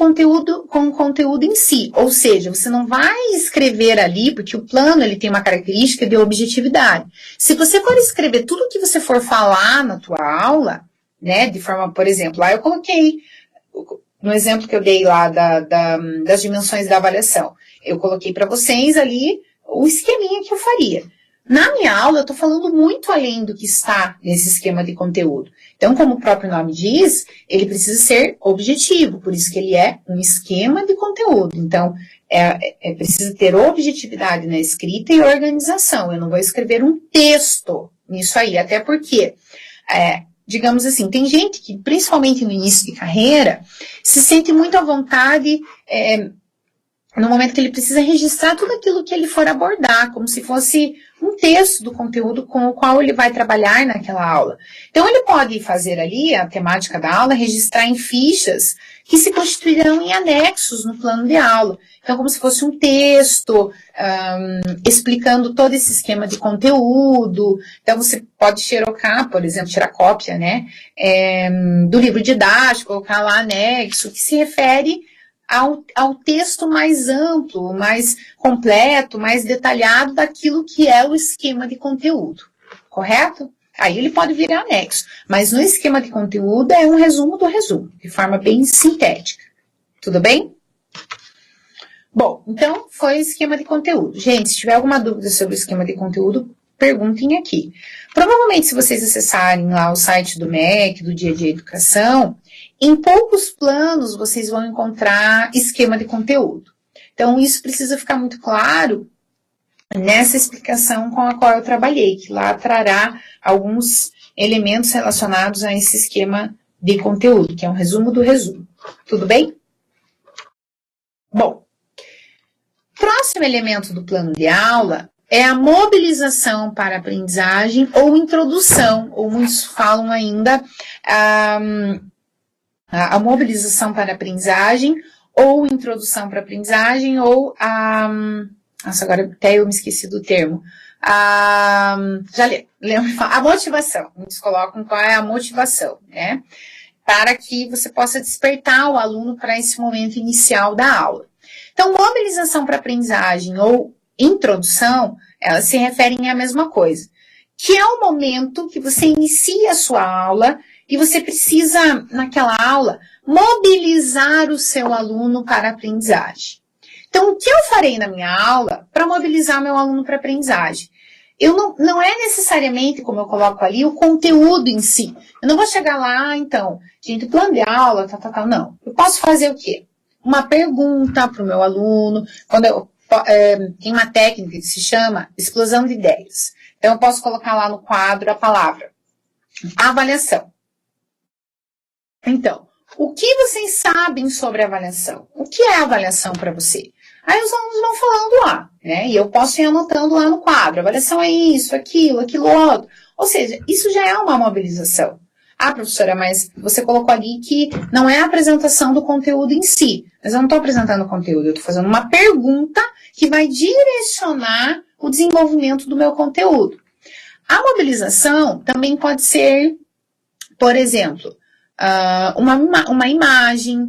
conteúdo em si. Ou seja, você não vai escrever ali, porque o plano ele tem uma característica de objetividade. Se você for escrever tudo o que você for falar na tua aula, né, de forma, por exemplo, lá eu coloquei, no exemplo que eu dei lá das dimensões da avaliação, eu coloquei para vocês ali o esqueminha que eu faria. Na minha aula, eu estou falando muito além do que está nesse esquema de conteúdo. Então, como o próprio nome diz, ele precisa ser objetivo, por isso que ele é um esquema de conteúdo. Então, precisa ter objetividade na escrita e organização. Eu não vou escrever um texto nisso aí, até porque, digamos assim, tem gente que, principalmente no início de carreira, se sente muito à vontade no momento que ele precisa registrar tudo aquilo que ele for abordar, como se fosse um texto do conteúdo com o qual ele vai trabalhar naquela aula. Então, ele pode fazer ali a temática da aula, registrar em fichas que se constituirão em anexos no plano de aula. Então, como se fosse um texto, explicando todo esse esquema de conteúdo. Então, você pode xerocar, por exemplo, tirar cópia, né, do livro didático, colocar lá anexo, que se refere ao texto mais amplo, mais completo, mais detalhado daquilo que é o esquema de conteúdo, correto? Aí ele pode virar anexo, mas no esquema de conteúdo é um resumo do resumo, de forma bem sintética, tudo bem? Bom, então foi o esquema de conteúdo. Gente, se tiver alguma dúvida sobre o esquema de conteúdo, perguntem aqui. Provavelmente, se vocês acessarem lá o site do MEC, do Dia a Dia Educação, em poucos planos vocês vão encontrar esquema de conteúdo. Então, isso precisa ficar muito claro nessa explicação com a qual eu trabalhei, que lá trará alguns elementos relacionados a esse esquema de conteúdo, que é um resumo do resumo. Tudo bem? Bom, próximo elemento do plano de aula é a mobilização para a aprendizagem ou introdução, ou muitos falam ainda a mobilização para a aprendizagem ou introdução para a aprendizagem ou a... Nossa, agora até eu me esqueci do termo. Já lembro, a motivação. Muitos colocam qual é a motivação, né? Para que você possa despertar o aluno para esse momento inicial da aula. Então, mobilização para aprendizagem ou introdução, elas se referem à mesma coisa, que é o momento que você inicia a sua aula e você precisa, naquela aula, mobilizar o seu aluno para a aprendizagem. Então, o que eu farei na minha aula para mobilizar meu aluno para a aprendizagem? Não é necessariamente, como eu coloco ali, o conteúdo em si. Eu não vou chegar lá, então, gente, plano de aula, não. Eu posso fazer o quê? Uma pergunta para o meu aluno, tem uma técnica que se chama explosão de ideias. Então, eu posso colocar lá no quadro a palavra avaliação. Então, o que vocês sabem sobre avaliação? O que é avaliação para você? Aí os alunos vão falando lá, né? E eu posso ir anotando lá no quadro. Avaliação é isso, aquilo outro. Ou seja, isso já é uma mobilização. Ah, professora, mas você colocou ali que não é a apresentação do conteúdo em si. Mas eu não estou apresentando o conteúdo, eu estou fazendo uma pergunta que vai direcionar o desenvolvimento do meu conteúdo. A mobilização também pode ser, por exemplo, uma imagem,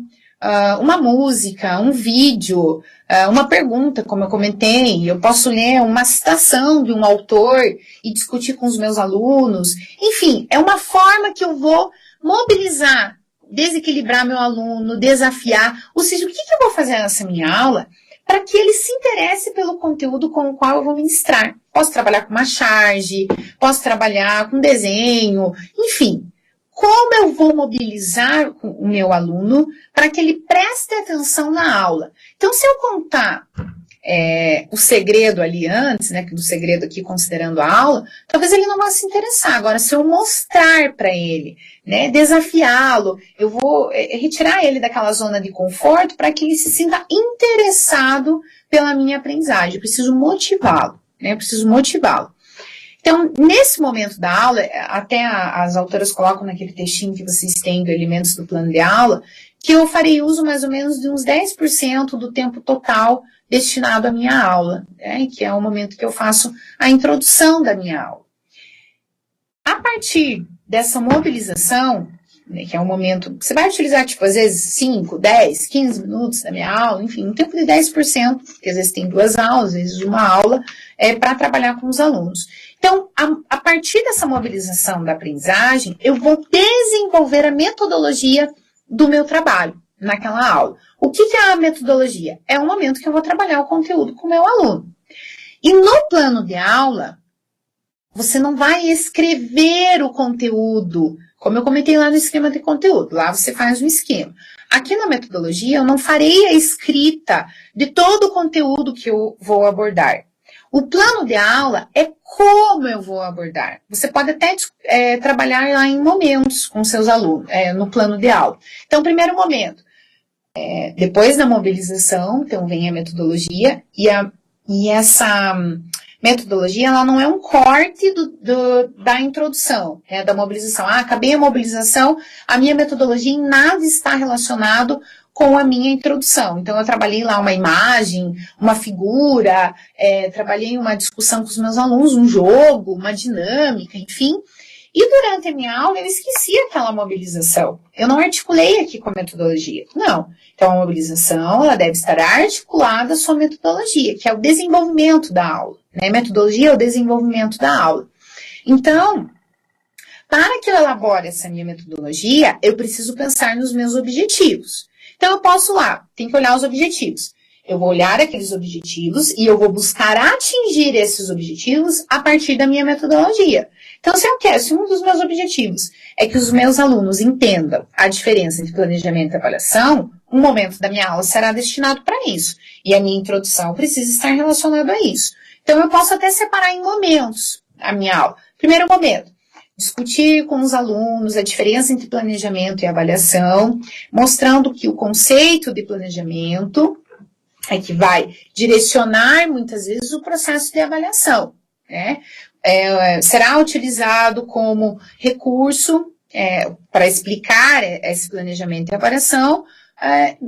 uma música, um vídeo, uma pergunta, como eu comentei. Eu posso ler uma citação de um autor e discutir com os meus alunos. Enfim, é uma forma que eu vou mobilizar, desequilibrar meu aluno, desafiar. Ou seja, o que eu vou fazer nessa minha aula para que ele se interesse pelo conteúdo com o qual eu vou ministrar. Posso trabalhar com uma charge, posso trabalhar com desenho, enfim. Como eu vou mobilizar o meu aluno para que ele preste atenção na aula? Então, se eu contar o segredo ali antes, né, do segredo aqui considerando a aula, talvez ele não vá se interessar. Agora, se eu mostrar para ele, né, desafiá-lo, eu vou retirar ele daquela zona de conforto para que ele se sinta interessado pela minha aprendizagem. Eu preciso motivá-lo, né, Então, nesse momento da aula, até as autoras colocam naquele textinho que vocês têm do elementos do plano de aula, que eu farei uso mais ou menos de uns 10% do tempo total destinado à minha aula, né, que é o momento que eu faço a introdução da minha aula. A partir dessa mobilização, né, que é um momento que você vai utilizar, tipo, às vezes 5, 10, 15 minutos da minha aula, enfim, um tempo de 10%, porque às vezes tem 2 aulas, às vezes uma aula, para trabalhar com os alunos. Então, a partir dessa mobilização da aprendizagem, eu vou desenvolver a metodologia do meu trabalho naquela aula. O que é a metodologia? É o momento que eu vou trabalhar o conteúdo com o meu aluno. E no plano de aula, você não vai escrever o conteúdo, como eu comentei lá no esquema de conteúdo. Lá você faz um esquema. Aqui na metodologia, eu não farei a escrita de todo o conteúdo que eu vou abordar. O plano de aula é como eu vou abordar. Você pode até trabalhar lá em momentos com seus alunos, no plano de aula. Então, primeiro momento, depois da mobilização, então vem a metodologia, e essa metodologia, ela não é um corte da introdução, né, da mobilização. Acabei a mobilização, a minha metodologia em nada está relacionado com a minha introdução. Então, eu trabalhei lá uma imagem, uma figura, trabalhei uma discussão com os meus alunos, um jogo, uma dinâmica, enfim. E durante a minha aula, eu esqueci aquela mobilização. Eu não articulei aqui com a metodologia. Não. Então, a mobilização, ela deve estar articulada à sua metodologia, que é o desenvolvimento da aula, né? Metodologia é o desenvolvimento da aula. Então, para que eu elabore essa minha metodologia, eu preciso pensar nos meus objetivos. Então, eu posso tem que olhar os objetivos. Eu vou olhar aqueles objetivos e eu vou buscar atingir esses objetivos a partir da minha metodologia. Então, se um dos meus objetivos é que os meus alunos entendam a diferença entre planejamento e avaliação, um momento da minha aula será destinado para isso. E a minha introdução precisa estar relacionada a isso. Então, eu posso até separar em momentos a minha aula. Primeiro momento, discutir com os alunos a diferença entre planejamento e avaliação, mostrando que o conceito de planejamento é que vai direcionar, muitas vezes, o processo de avaliação, né? Será utilizado como recurso para explicar esse planejamento e avaliação,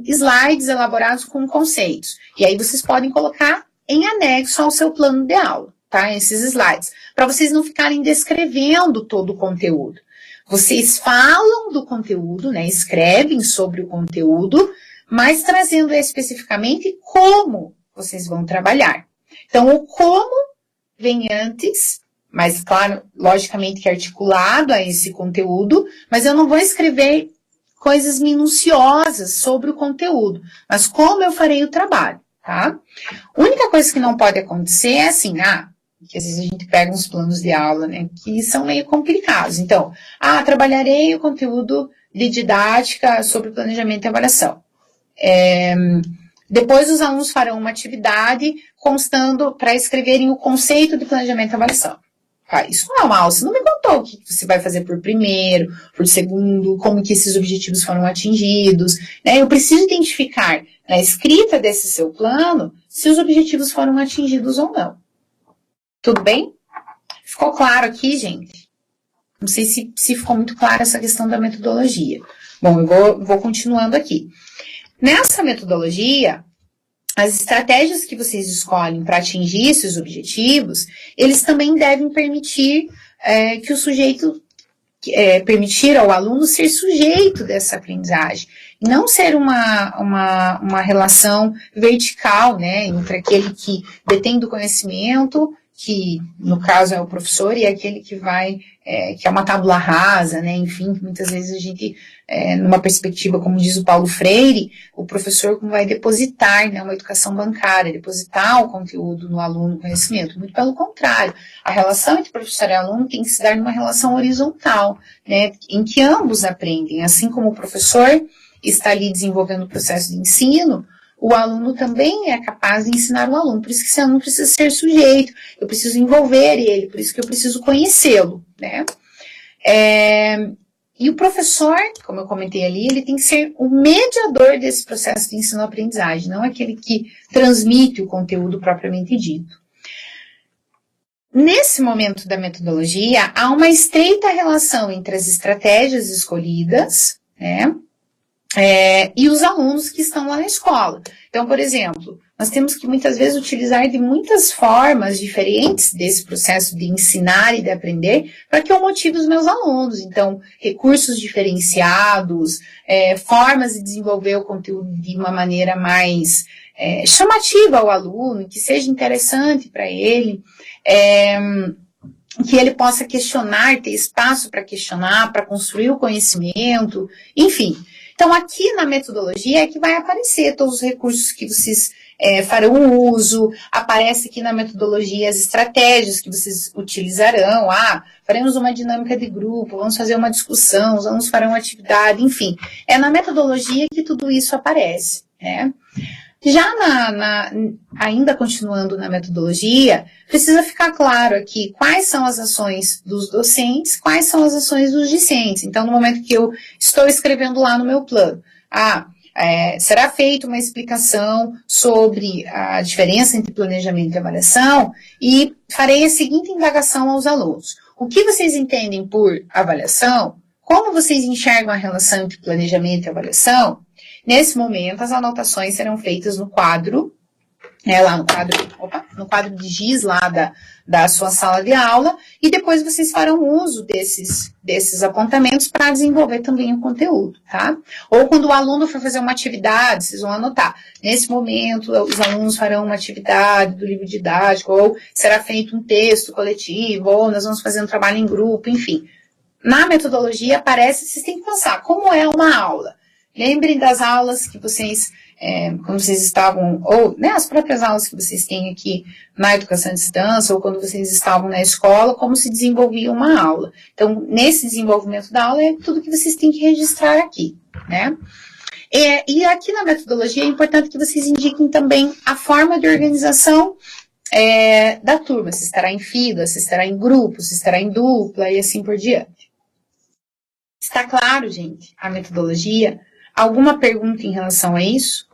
slides elaborados com conceitos. E aí vocês podem colocar em anexo ao seu plano de aula, tá? Esses slides, para vocês não ficarem descrevendo todo o conteúdo. Vocês falam do conteúdo, né? Escrevem sobre o conteúdo, mas trazendo especificamente como vocês vão trabalhar. Então, o como vem antes, mas, claro, logicamente que articulado a esse conteúdo, mas eu não vou escrever coisas minuciosas sobre o conteúdo, mas como eu farei o trabalho, tá? A única coisa que não pode acontecer é assim, que às vezes a gente pega uns planos de aula, né, que são meio complicados. Então, trabalharei o conteúdo de didática sobre planejamento e avaliação. Depois os alunos farão uma atividade constando para escreverem o conceito de planejamento e avaliação. Isso não é uma aula, você não me contou o que você vai fazer por primeiro, por segundo, como que esses objetivos foram atingidos, né? Eu preciso identificar na escrita desse seu plano se os objetivos foram atingidos ou não. Tudo bem? Ficou claro aqui, gente? Não sei se ficou muito clara essa questão da metodologia. Bom, eu vou continuando aqui. Nessa metodologia, as estratégias que vocês escolhem para atingir esses objetivos, eles também devem permitir que o sujeito, permitir ao aluno ser sujeito dessa aprendizagem, e não ser uma relação vertical, né, entre aquele que detém do conhecimento, que no caso é o professor, e aquele que vai, que é uma tábula rasa, né, enfim, muitas vezes a gente, numa perspectiva, como diz o Paulo Freire, o professor vai depositar, né, uma educação bancária, depositar o conteúdo no aluno, o conhecimento. Muito pelo contrário, a relação entre professor e aluno tem que se dar numa relação horizontal, né, em que ambos aprendem, assim como o professor está ali desenvolvendo o processo de ensino, o aluno também é capaz de ensinar o aluno, por isso que esse aluno precisa ser sujeito, eu preciso envolver ele, por isso que eu preciso conhecê-lo, né? E o professor, como eu comentei ali, ele tem que ser o mediador desse processo de ensino-aprendizagem, não aquele que transmite o conteúdo propriamente dito. Nesse momento da metodologia, há uma estreita relação entre as estratégias escolhidas, né? E os alunos que estão lá na escola. Então, por exemplo, nós temos que muitas vezes utilizar de muitas formas diferentes desse processo de ensinar e de aprender para que eu motive os meus alunos. Então, recursos diferenciados, formas de desenvolver o conteúdo de uma maneira mais chamativa ao aluno, que seja interessante para ele, que ele possa questionar, ter espaço para questionar, para construir o conhecimento, enfim. Então, aqui na metodologia é que vai aparecer todos os recursos que vocês farão uso, aparece aqui na metodologia as estratégias que vocês utilizarão, faremos uma dinâmica de grupo, vamos fazer uma discussão, os alunos farão atividade, enfim. É na metodologia que tudo isso aparece, né? Já ainda continuando na metodologia, precisa ficar claro aqui quais são as ações dos docentes, quais são as ações dos discentes. Então, no momento que eu estou escrevendo lá no meu plano, será feita uma explicação sobre a diferença entre planejamento e avaliação e farei a seguinte indagação aos alunos. O que vocês entendem por avaliação? Como vocês enxergam a relação entre planejamento e avaliação? Nesse momento, as anotações serão feitas no quadro, no quadro de giz lá da sua sala de aula, e depois vocês farão uso desses apontamentos para desenvolver também o conteúdo, tá? Ou quando o aluno for fazer uma atividade, vocês vão anotar. Nesse momento, os alunos farão uma atividade do livro didático, ou será feito um texto coletivo, ou nós vamos fazer um trabalho em grupo, enfim. Na metodologia aparece, vocês têm que pensar como é uma aula. Lembrem das aulas que vocês, quando vocês estavam, ou né, as próprias aulas que vocês têm aqui na educação à distância, ou quando vocês estavam na escola, como se desenvolvia uma aula. Então, nesse desenvolvimento da aula, é tudo que vocês têm que registrar aqui, né? E aqui na metodologia é importante que vocês indiquem também a forma de organização da turma, se estará em fila, se estará em grupo, se estará em dupla e assim por diante. Está claro, gente, a metodologia? Alguma pergunta em relação a isso?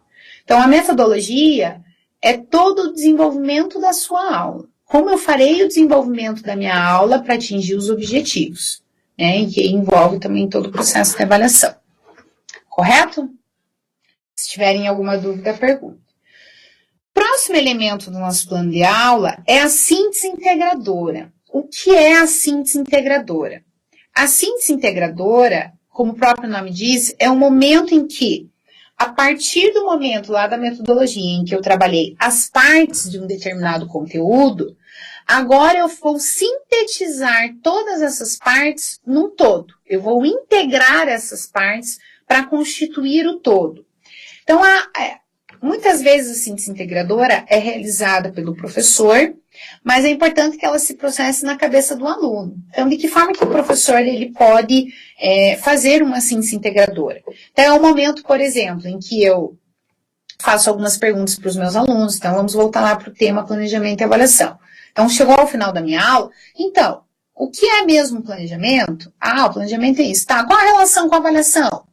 Então, a metodologia é todo o desenvolvimento da sua aula. Como eu farei o desenvolvimento da minha aula para atingir os objetivos, né? E que envolve também todo o processo de avaliação. Correto? Se tiverem alguma dúvida, pergunta. Próximo elemento do nosso plano de aula é a síntese integradora. O que é a síntese integradora? A síntese integradora, como o próprio nome diz, é um momento em que, a partir do momento lá da metodologia em que eu trabalhei as partes de um determinado conteúdo, agora eu vou sintetizar todas essas partes num todo. Eu vou integrar essas partes para constituir o todo. Então, muitas vezes a síntese integradora é realizada pelo professor, mas é importante que ela se processe na cabeça do aluno. Então, de que forma que o professor ele pode fazer uma síntese integradora? Então, é um momento, por exemplo, em que eu faço algumas perguntas para os meus alunos. Então, vamos voltar lá para o tema planejamento e avaliação. Então, chegou ao final da minha aula. Então, o que é mesmo planejamento? O planejamento é isso. Tá, qual a relação com a avaliação?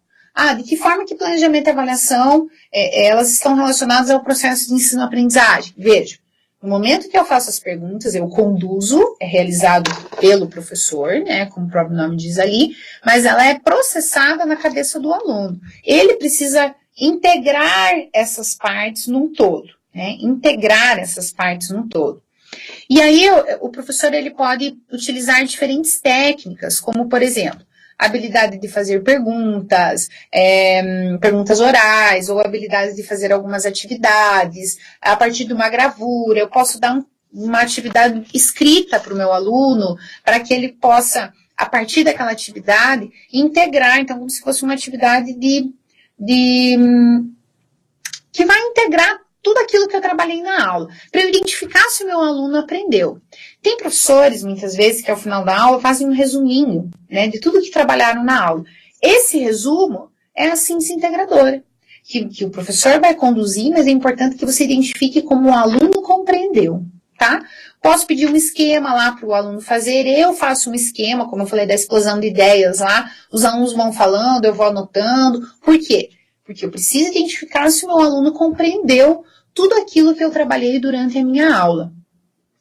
De que forma que planejamento e avaliação, elas estão relacionadas ao processo de ensino-aprendizagem? Veja, no momento que eu faço as perguntas, eu conduzo, é realizado pelo professor, né, como o próprio nome diz ali, mas ela é processada na cabeça do aluno. Ele precisa integrar essas partes num todo, né, integrar essas partes num todo. E aí, o professor ele pode utilizar diferentes técnicas, como, por exemplo, a habilidade de fazer perguntas, perguntas orais, ou a habilidade de fazer algumas atividades, a partir de uma gravura. Eu posso dar uma atividade escrita para o meu aluno, para que ele possa, a partir daquela atividade, integrar, então, como se fosse uma atividade que vai integrar tudo aquilo que eu trabalhei na aula, para eu identificar se o meu aluno aprendeu. Tem professores, muitas vezes, que ao final da aula fazem um resuminho, né, de tudo que trabalharam na aula. Esse resumo é a síntese integradora, que o professor vai conduzir, mas é importante que você identifique como o aluno compreendeu, tá? Posso pedir um esquema lá para o aluno fazer, eu faço um esquema, como eu falei, da explosão de ideias lá, os alunos vão falando, eu vou anotando. Por quê? Porque eu preciso identificar se o meu aluno compreendeu tudo aquilo que eu trabalhei durante a minha aula.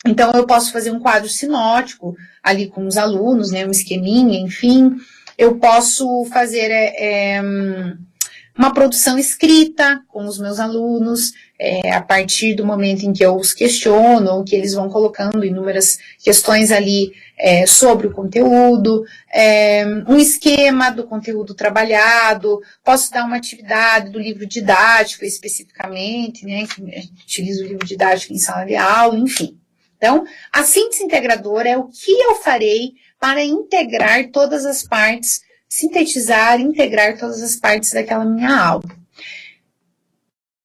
Então, eu posso fazer um quadro sinótico ali com os alunos, né, um esqueminha, enfim. Eu posso fazer uma produção escrita com os meus alunos, a partir do momento em que eu os questiono, ou que eles vão colocando inúmeras questões ali sobre o conteúdo, um esquema do conteúdo trabalhado, posso dar uma atividade do livro didático especificamente, né, que a gente utiliza o livro didático em sala de aula, enfim. Então, a síntese integradora é o que eu farei para integrar todas as partes, sintetizar, integrar todas as partes daquela minha aula.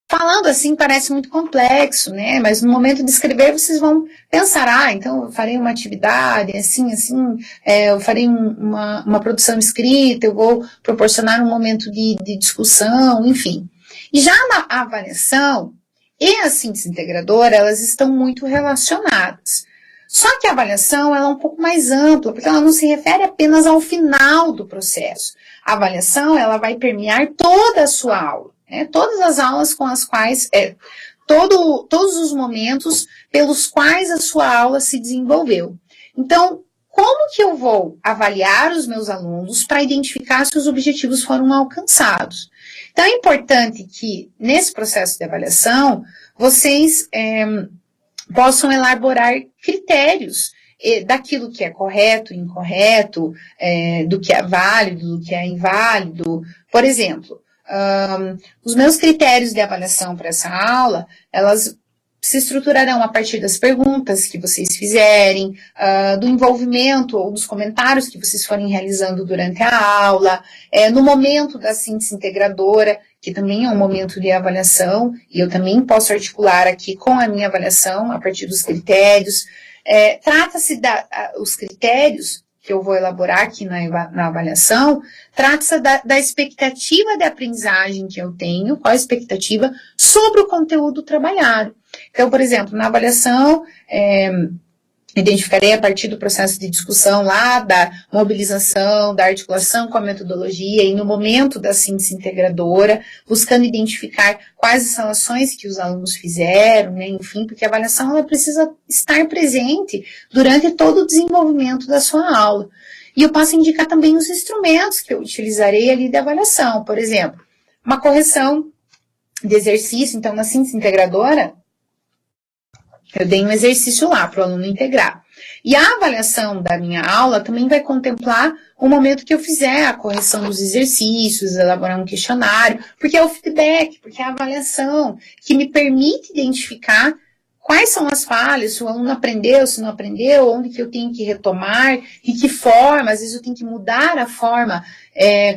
Falando assim parece muito complexo, né? Mas no momento de escrever vocês vão pensar, então eu farei uma atividade, assim, eu farei uma produção escrita, eu vou proporcionar um momento de discussão, enfim. E já na avaliação e a síntese integradora, elas estão muito relacionadas. Só que a avaliação ela é um pouco mais ampla, porque ela não se refere apenas ao final do processo. A avaliação ela vai permear toda a sua aula, né? Todas as aulas com as quais, todos os momentos pelos quais a sua aula se desenvolveu. Então, como que eu vou avaliar os meus alunos para identificar se os objetivos foram alcançados? Então, é importante que, nesse processo de avaliação, vocês possam elaborar critérios daquilo que é correto, incorreto, do que é válido, do que é inválido. Por exemplo, os meus critérios de avaliação para essa aula, elas se estruturarão a partir das perguntas que vocês fizerem, do envolvimento ou dos comentários que vocês forem realizando durante a aula, no momento da síntese integradora, que também é um momento de avaliação, e eu também posso articular aqui com a minha avaliação a partir dos critérios. Trata-se os critérios que eu vou elaborar aqui na avaliação, trata-se da expectativa de aprendizagem que eu tenho, qual a expectativa sobre o conteúdo trabalhado. Então, por exemplo, na avaliação, identificarei a partir do processo de discussão lá, da mobilização, da articulação com a metodologia e no momento da síntese integradora, buscando identificar quais as relações que os alunos fizeram, né, enfim, porque a avaliação ela precisa estar presente durante todo o desenvolvimento da sua aula. E eu posso indicar também os instrumentos que eu utilizarei ali de avaliação, por exemplo, uma correção de exercício, então na síntese integradora, eu dei um exercício lá para o aluno integrar. E a avaliação da minha aula também vai contemplar o momento que eu fizer a correção dos exercícios, elaborar um questionário, porque é o feedback, porque é a avaliação que me permite identificar quais são as falhas, se o aluno aprendeu, se não aprendeu, onde que eu tenho que retomar, de que forma, às vezes eu tenho que mudar a forma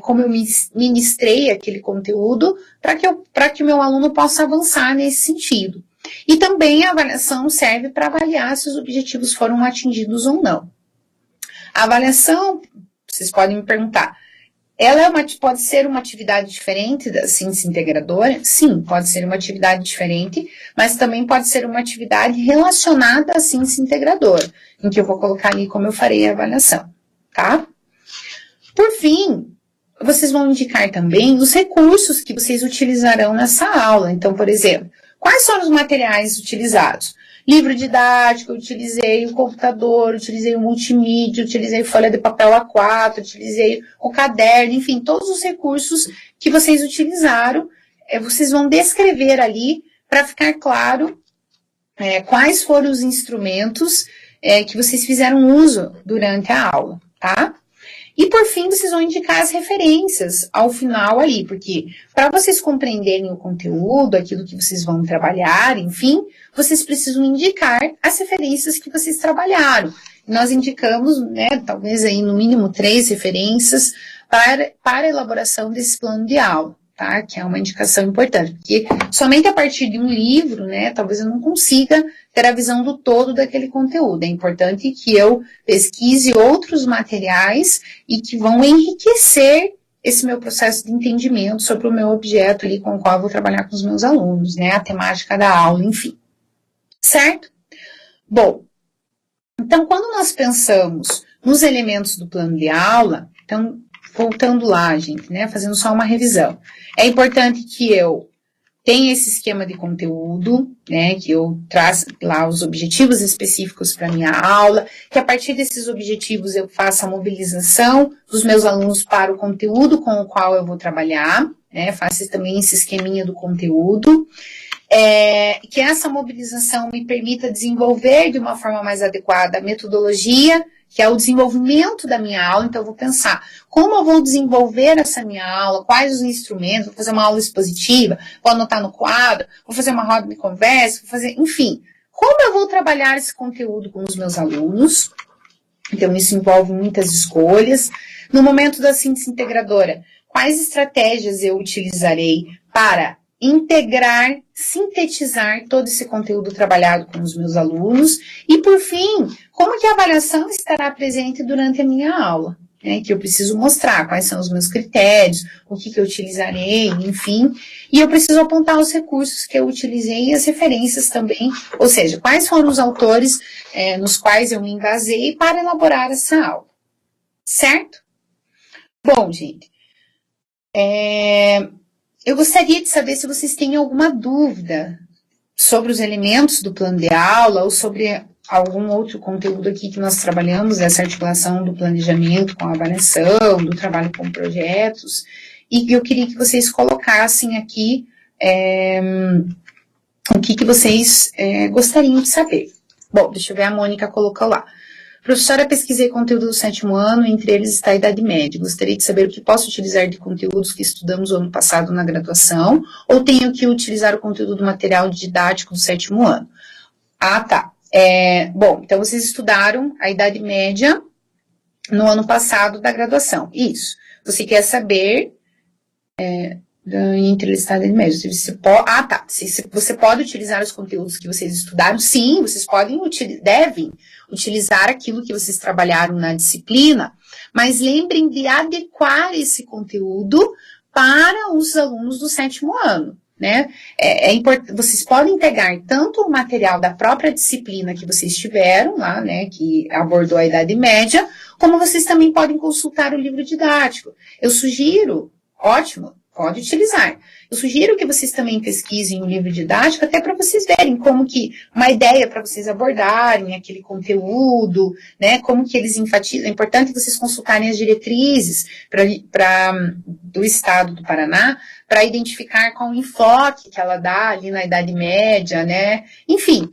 como eu ministrei aquele conteúdo, para que o meu aluno possa avançar nesse sentido. E também a avaliação serve para avaliar se os objetivos foram atingidos ou não. A avaliação, vocês podem me perguntar, ela pode ser uma atividade diferente da síntese integradora? Sim, pode ser uma atividade diferente, mas também pode ser uma atividade relacionada à síntese integradora, em que eu vou colocar ali como eu farei a avaliação, tá? Por fim, vocês vão indicar também os recursos que vocês utilizarão nessa aula. Então, por exemplo, quais foram os materiais utilizados? Livro didático, eu utilizei o computador, utilizei o multimídia, utilizei folha de papel A4, utilizei o caderno, enfim, todos os recursos que vocês utilizaram, vocês vão descrever ali para ficar claro quais foram os instrumentos que vocês fizeram uso durante a aula, tá? E, por fim, vocês vão indicar as referências ao final ali, porque para vocês compreenderem o conteúdo, aquilo que vocês vão trabalhar, enfim, vocês precisam indicar as referências que vocês trabalharam. Nós indicamos, né, talvez aí no mínimo 3 referências para a elaboração desse plano de aula, tá? Que é uma indicação importante, porque somente a partir de um livro, né, talvez eu não consiga ter a visão do todo daquele conteúdo. É importante que eu pesquise outros materiais e que vão enriquecer esse meu processo de entendimento sobre o meu objeto ali com o qual eu vou trabalhar com os meus alunos, né, a temática da aula, enfim. Certo? Bom, então quando nós pensamos nos elementos do plano de aula, então, voltando lá, gente, né, fazendo só uma revisão, é importante que eu tenha esse esquema de conteúdo, né, que eu traço lá os objetivos específicos para a minha aula, que a partir desses objetivos eu faça a mobilização dos meus alunos para o conteúdo com o qual eu vou trabalhar, né, faça também esse esqueminha do conteúdo, que essa mobilização me permita desenvolver de uma forma mais adequada a metodologia, que é o desenvolvimento da minha aula. Então eu vou pensar, como eu vou desenvolver essa minha aula, quais os instrumentos, vou fazer uma aula expositiva, vou anotar no quadro, vou fazer uma roda de conversa, vou fazer, enfim, como eu vou trabalhar esse conteúdo com os meus alunos. Então isso envolve muitas escolhas. No momento da síntese integradora, quais estratégias eu utilizarei para integrar, sintetizar todo esse conteúdo trabalhado com os meus alunos e, por fim, como que a avaliação estará presente durante a minha aula, né, que eu preciso mostrar quais são os meus critérios, o que eu utilizarei, enfim, e eu preciso apontar os recursos que eu utilizei e as referências também, ou seja, quais foram os autores nos quais eu me embasei para elaborar essa aula, certo? Bom, gente, eu gostaria de saber se vocês têm alguma dúvida sobre os elementos do plano de aula ou sobre algum outro conteúdo aqui que nós trabalhamos, essa articulação do planejamento com a avaliação, do trabalho com projetos, e eu queria que vocês colocassem aqui o que vocês gostariam de saber. Bom, deixa eu ver, a Mônica colocou lá. Professora, pesquisei conteúdo do 7º ano, entre eles está a Idade Média. Gostaria de saber o que posso utilizar de conteúdos que estudamos o ano passado na graduação, ou tenho que utilizar o conteúdo do material didático do 7º ano? Ah, tá. Bom, então vocês estudaram a Idade Média no ano passado da graduação. Isso. Você quer saber Interlistado de médios. Você pode utilizar os conteúdos que vocês estudaram? Sim, vocês devem utilizar aquilo que vocês trabalharam na disciplina, mas lembrem de adequar esse conteúdo para os alunos do 7º ano, né? Vocês podem pegar tanto o material da própria disciplina que vocês tiveram lá, né, que abordou a Idade Média, como vocês também podem consultar o livro didático. Eu sugiro, ótimo, pode utilizar. Eu sugiro que vocês também pesquisem o livro didático, até para vocês verem como que, uma ideia para vocês abordarem aquele conteúdo, né, como que eles enfatizam. É importante vocês consultarem as diretrizes do Estado do Paraná, para identificar qual o enfoque que ela dá ali na Idade Média, né. Enfim,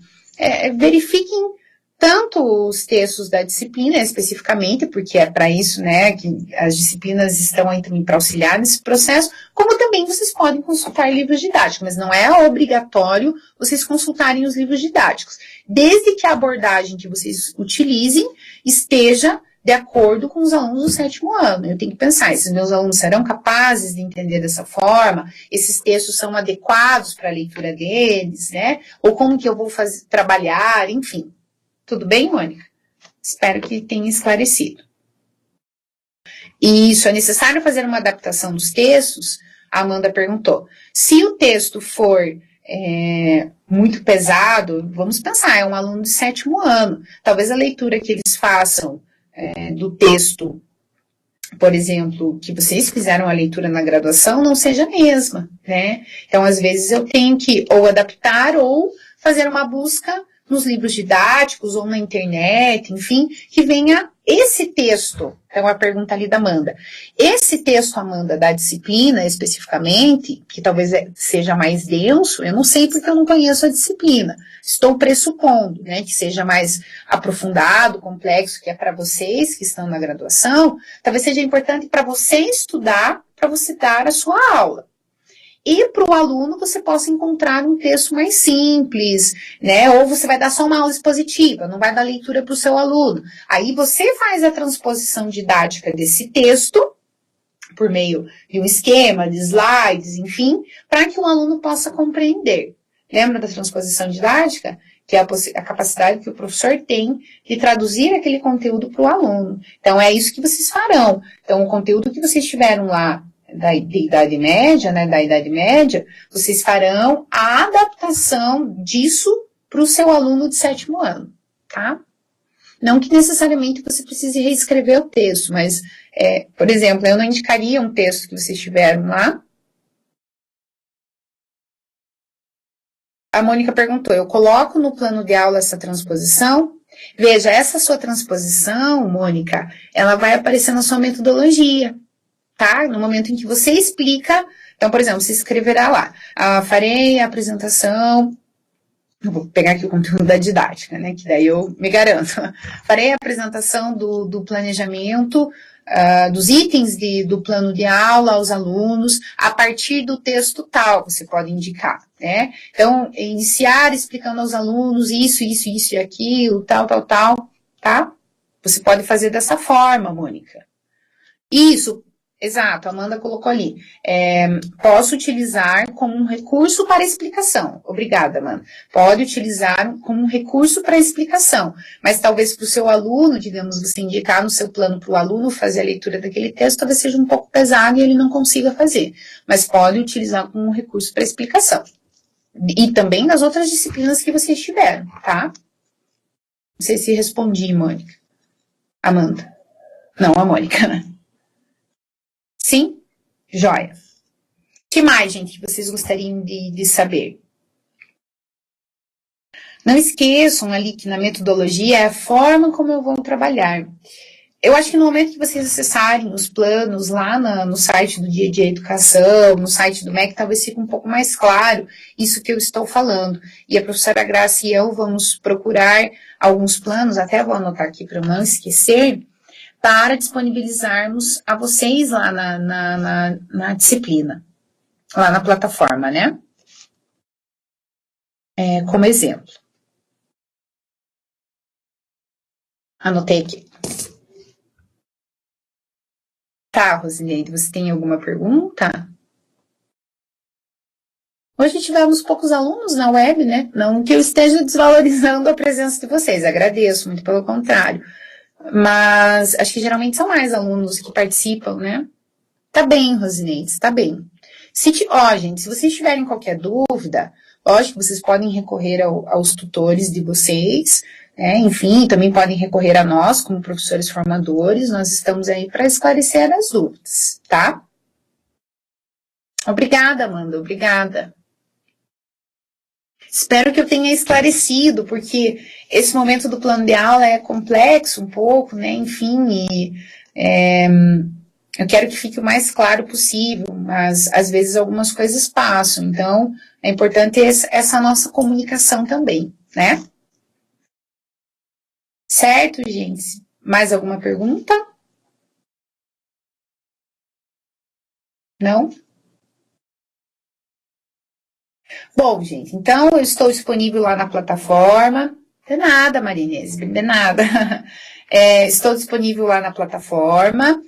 verifiquem tanto os textos da disciplina especificamente, porque é para isso, né, que as disciplinas estão aí também para auxiliar nesse processo, como também vocês podem consultar livros didáticos, mas não é obrigatório vocês consultarem os livros didáticos, desde que a abordagem que vocês utilizem esteja de acordo com os alunos do 7º ano. Eu tenho que pensar, esses meus alunos serão capazes de entender dessa forma? Esses textos são adequados para a leitura deles, né? Ou como que eu vou trabalhar, enfim. Tudo bem, Mônica? Espero que tenha esclarecido. Isso, é necessário fazer uma adaptação dos textos? A Amanda perguntou. Se o texto for muito pesado, vamos pensar, é um aluno de 7º ano. Talvez a leitura que eles façam do texto, por exemplo, que vocês fizeram a leitura na graduação, não seja a mesma, né? Então, às vezes, eu tenho que ou adaptar ou fazer uma busca nos livros didáticos ou na internet, enfim, que venha esse texto. Então, a pergunta ali da Amanda. Esse texto, Amanda, da disciplina especificamente, que talvez seja mais denso, eu não sei porque eu não conheço a disciplina. Estou pressupondo, né, que seja mais aprofundado, complexo, que é para vocês que estão na graduação, talvez seja importante para você estudar, para você dar a sua aula. E para o aluno você possa encontrar um texto mais simples, né? Ou você vai dar só uma aula expositiva, não vai dar leitura para o seu aluno. Aí você faz a transposição didática desse texto, por meio de um esquema, de slides, enfim, para que o aluno possa compreender. Lembra da transposição didática? Que é a capacidade que o professor tem de traduzir aquele conteúdo para o aluno. Então, é isso que vocês farão. Então, o conteúdo que vocês tiveram lá, da Idade Média, né, vocês farão a adaptação disso para o seu aluno de 7º ano, tá? Não que necessariamente você precise reescrever o texto, mas, por exemplo, eu não indicaria um texto que vocês tiveram lá. A Mônica perguntou, eu coloco no plano de aula essa transposição? Veja, essa sua transposição, Mônica, ela vai aparecer na sua metodologia. Tá? No momento em que você explica, então, por exemplo, você escreverá lá, farei a apresentação, eu vou pegar aqui o conteúdo da didática, né, que daí eu me garanto, farei a apresentação do planejamento, dos itens do plano de aula aos alunos, a partir do texto tal, você pode indicar, né, então, iniciar explicando aos alunos isso e aquilo, tal, tá? Você pode fazer dessa forma, Mônica. Isso, exato, a Amanda colocou ali. Posso utilizar como um recurso para explicação. Obrigada, Amanda. Pode utilizar como um recurso para explicação. Mas talvez para o seu aluno, digamos, você indicar no seu plano para o aluno fazer a leitura daquele texto, talvez seja um pouco pesado e ele não consiga fazer. Mas pode utilizar como um recurso para explicação. E também nas outras disciplinas que vocês tiveram, tá? Não sei se respondi, Mônica. Amanda. Não, a Mônica, né? Sim? Joia. O que mais, gente, que vocês gostariam de saber? Não esqueçam ali que na metodologia é a forma como eu vou trabalhar. Eu acho que no momento que vocês acessarem os planos lá no site do Dia a Dia Educação, no site do MEC, talvez fique um pouco mais claro isso que eu estou falando. E a professora Graça e eu vamos procurar alguns planos, até vou anotar aqui para não esquecer, para disponibilizarmos a vocês lá na disciplina, lá na plataforma, né? Como exemplo. Anotei aqui. Tá, Rosineide, você tem alguma pergunta? Hoje tivemos poucos alunos na web, né? Não que eu esteja desvalorizando a presença de vocês, agradeço, muito pelo contrário. Mas acho que geralmente são mais alunos que participam, né? Tá bem, Rosineide, tá bem. Gente, se vocês tiverem qualquer dúvida, lógico, vocês podem recorrer aos tutores de vocês, né? Enfim, também podem recorrer a nós, como professores formadores, nós estamos aí para esclarecer as dúvidas, tá? Obrigada, Amanda, obrigada. Espero que eu tenha esclarecido, porque esse momento do plano de aula é complexo um pouco, né? Enfim, eu quero que fique o mais claro possível, mas às vezes algumas coisas passam, então é importante essa nossa comunicação também, né? Certo, gente? Mais alguma pergunta? Não? Bom, gente, então eu estou disponível lá na plataforma. De nada, Marinese, de nada. Estou disponível lá na plataforma.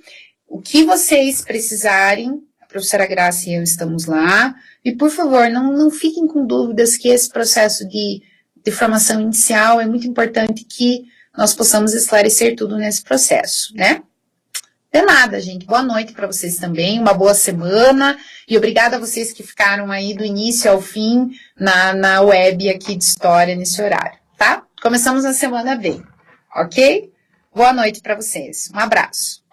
O que vocês precisarem, a professora Graça e eu estamos lá. E, por favor, não fiquem com dúvidas que esse processo de formação inicial é muito importante que nós possamos esclarecer tudo nesse processo, né? De nada, gente. Boa noite para vocês também, uma boa semana e obrigada a vocês que ficaram aí do início ao fim na web aqui de História nesse horário, tá? Começamos a semana bem, ok? Boa noite para vocês. Um abraço.